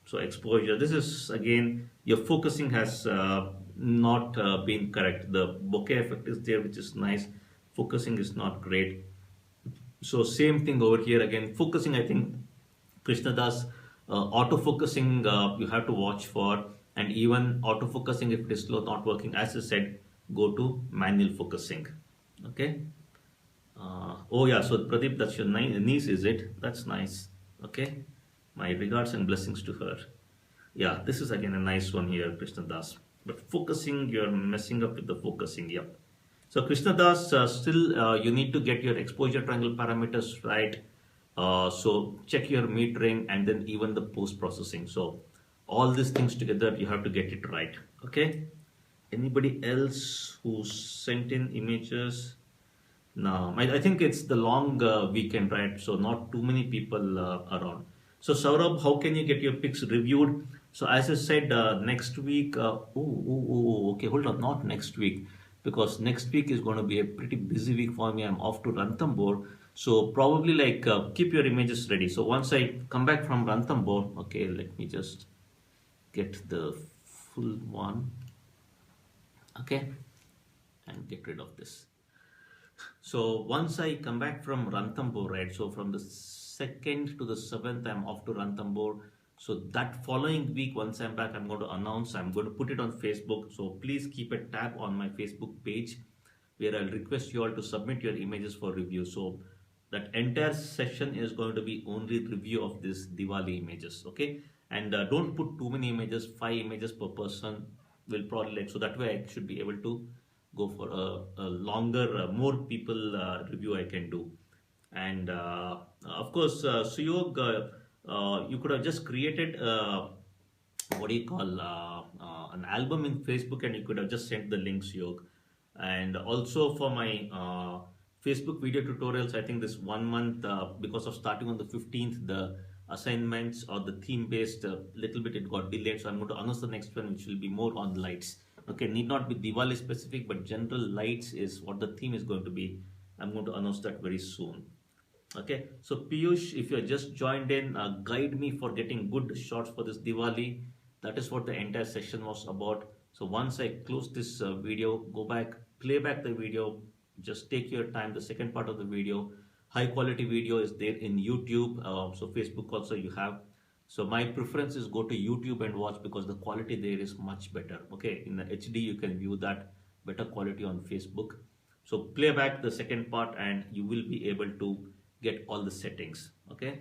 So exposure, this is again, your focusing has not been correct. The bokeh effect is there, which is nice. Focusing is not great. So same thing over here again. Focusing, I think Krishnadas, auto-focusing you have to watch for, and even auto-focusing if it is slow, not working, as I said, go to manual focusing. Okay. Oh yeah, so Pradeep, that's your niece, is it? That's nice. Okay. My regards and blessings to her. Yeah, this is again a nice one here, Krishna Das. But focusing, you're messing up with the focusing. Yep. So Krishna Das, still you need to get your exposure triangle parameters right. So check your metering and then even the post processing. So all these things together, you have to get it right. Okay. Anybody else who sent in images? No, I think it's the long weekend, right? So not too many people around. So Saurabh, how can you get your picks reviewed? So as I said, next week. Okay, hold on, not next week, because next week is going to be a pretty busy week for me. I'm off to Ranthambore, so probably like keep your images ready. So once I come back from Ranthambore, okay, let me just get the full one, okay, and get rid of this. So once I come back from Ranthambore, right? So from the 2nd to the 7th, I'm off to Ranthambore. So that following week, once I'm back, I'm going to announce, I'm going to put it on Facebook. So please keep a tab on my Facebook page where I'll request you all to submit your images for review. So that entire session is going to be only review of this Diwali images, okay? And don't put too many images, 5 images per person will probably like, so that way I should be able to go for a longer, more people review I can do. And of course, Suyog, you could have just created what do you call an album in Facebook, and you could have just sent the links, Yog. And also for my Facebook video tutorials, I think this 1 month, because of starting on the 15th, the assignments or the theme based, little bit it got delayed. So I'm going to announce the next one, which will be more on lights. Okay, need not be Diwali specific, but general lights is what the theme is going to be. I'm going to announce that very soon. Okay, so Piyush, if you have just joined in, guide me for getting good shots for this Diwali. That is what the entire session was about. So once I close this video, go back, play back the video, just take your time. The second part of the video, high quality video is there in YouTube. So Facebook also you have. So my preference is go to YouTube and watch because the quality there is much better. Okay, in the HD you can view that better quality on Facebook. So play back the second part and you will be able to get all the settings. Okay.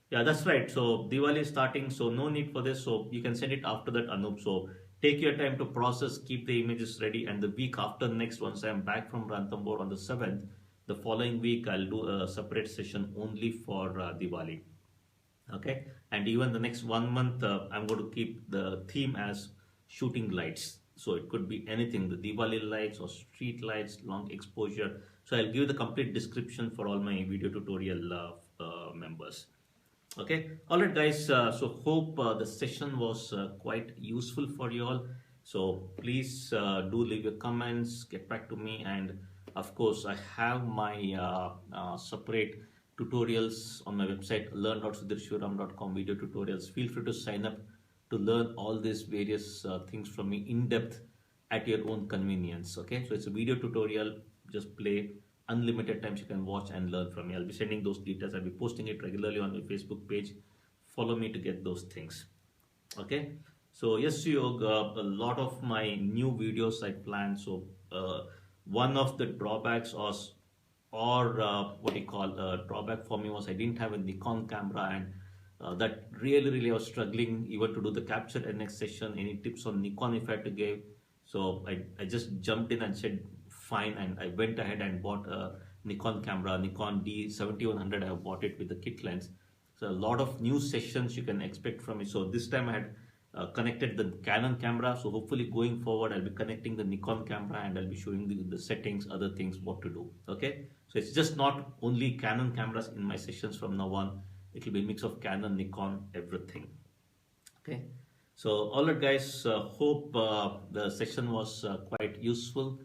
Yeah, that's right. So Diwali is starting, so no need for this. So you can send it after that, Anup. So take your time to process, keep the images ready, and the week after next, once I'm back from Ranthambore on the 7th, the following week I'll do a separate session only for Diwali. Okay, and even the next 1 month, I'm going to keep the theme as shooting lights. So it could be anything, the Diwali lights or street lights, long exposure. So I'll give the complete description for all my video tutorial members. Okay, all right, guys. So hope the session was quite useful for you all. So please do leave your comments, get back to me, and Of course, I have my separate tutorials on my website, learn.sudhirshivaram.com, video tutorials. Feel free to sign up to learn all these various things from me in depth at your own convenience. Okay, so it's a video tutorial. Just play, unlimited times you can watch and learn from me. I'll be sending those details. I'll be posting it regularly on my Facebook page. Follow me to get those things. Okay, so yes, Yog, a lot of my new videos I plan. So one of the drawbacks was, or what you call drawback for me was I didn't have a Nikon camera, and that really I was struggling even to do the capture NX session. Any tips on Nikon if I had to give? So I just jumped in and said fine, and I went ahead and bought a Nikon camera, Nikon D7100. I have bought it with the kit lens. So a lot of new sessions you can expect from me. So this time I had connected the Canon camera. So hopefully going forward, I'll be connecting the Nikon camera and I'll be showing the settings, other things, what to do. Okay. So it's just not only Canon cameras in my sessions from now on. It will be a mix of Canon, Nikon, everything. Okay. So all right, guys. Hope the session was quite useful,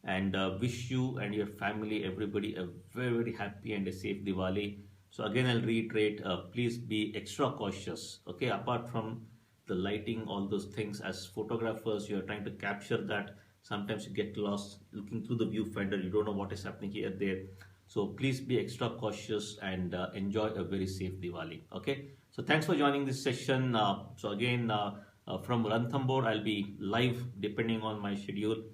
and wish you and your family, everybody, a very happy and a safe Diwali. So again, I'll reiterate: please be extra cautious. Okay, apart from the lighting, all those things. As photographers, you are trying to capture that. Sometimes you get lost looking through the viewfinder. You don't know what is happening here, there. So please be extra cautious and enjoy a very safe Diwali. Okay. So thanks for joining this session. So again, from Ranthambore, I'll be live depending on my schedule.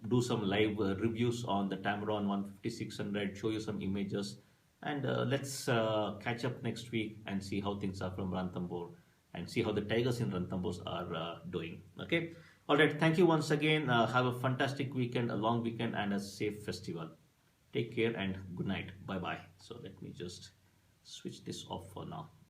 Do some live reviews on the Tamron 150-600, show you some images, and let's catch up next week and see how things are from Ranthambore and see how the tigers in Ranthambore are doing. Okay. All right. Thank you once again. Have a fantastic weekend, a long weekend, and a safe festival. Take care and good night. Bye bye. So let me just switch this off for now.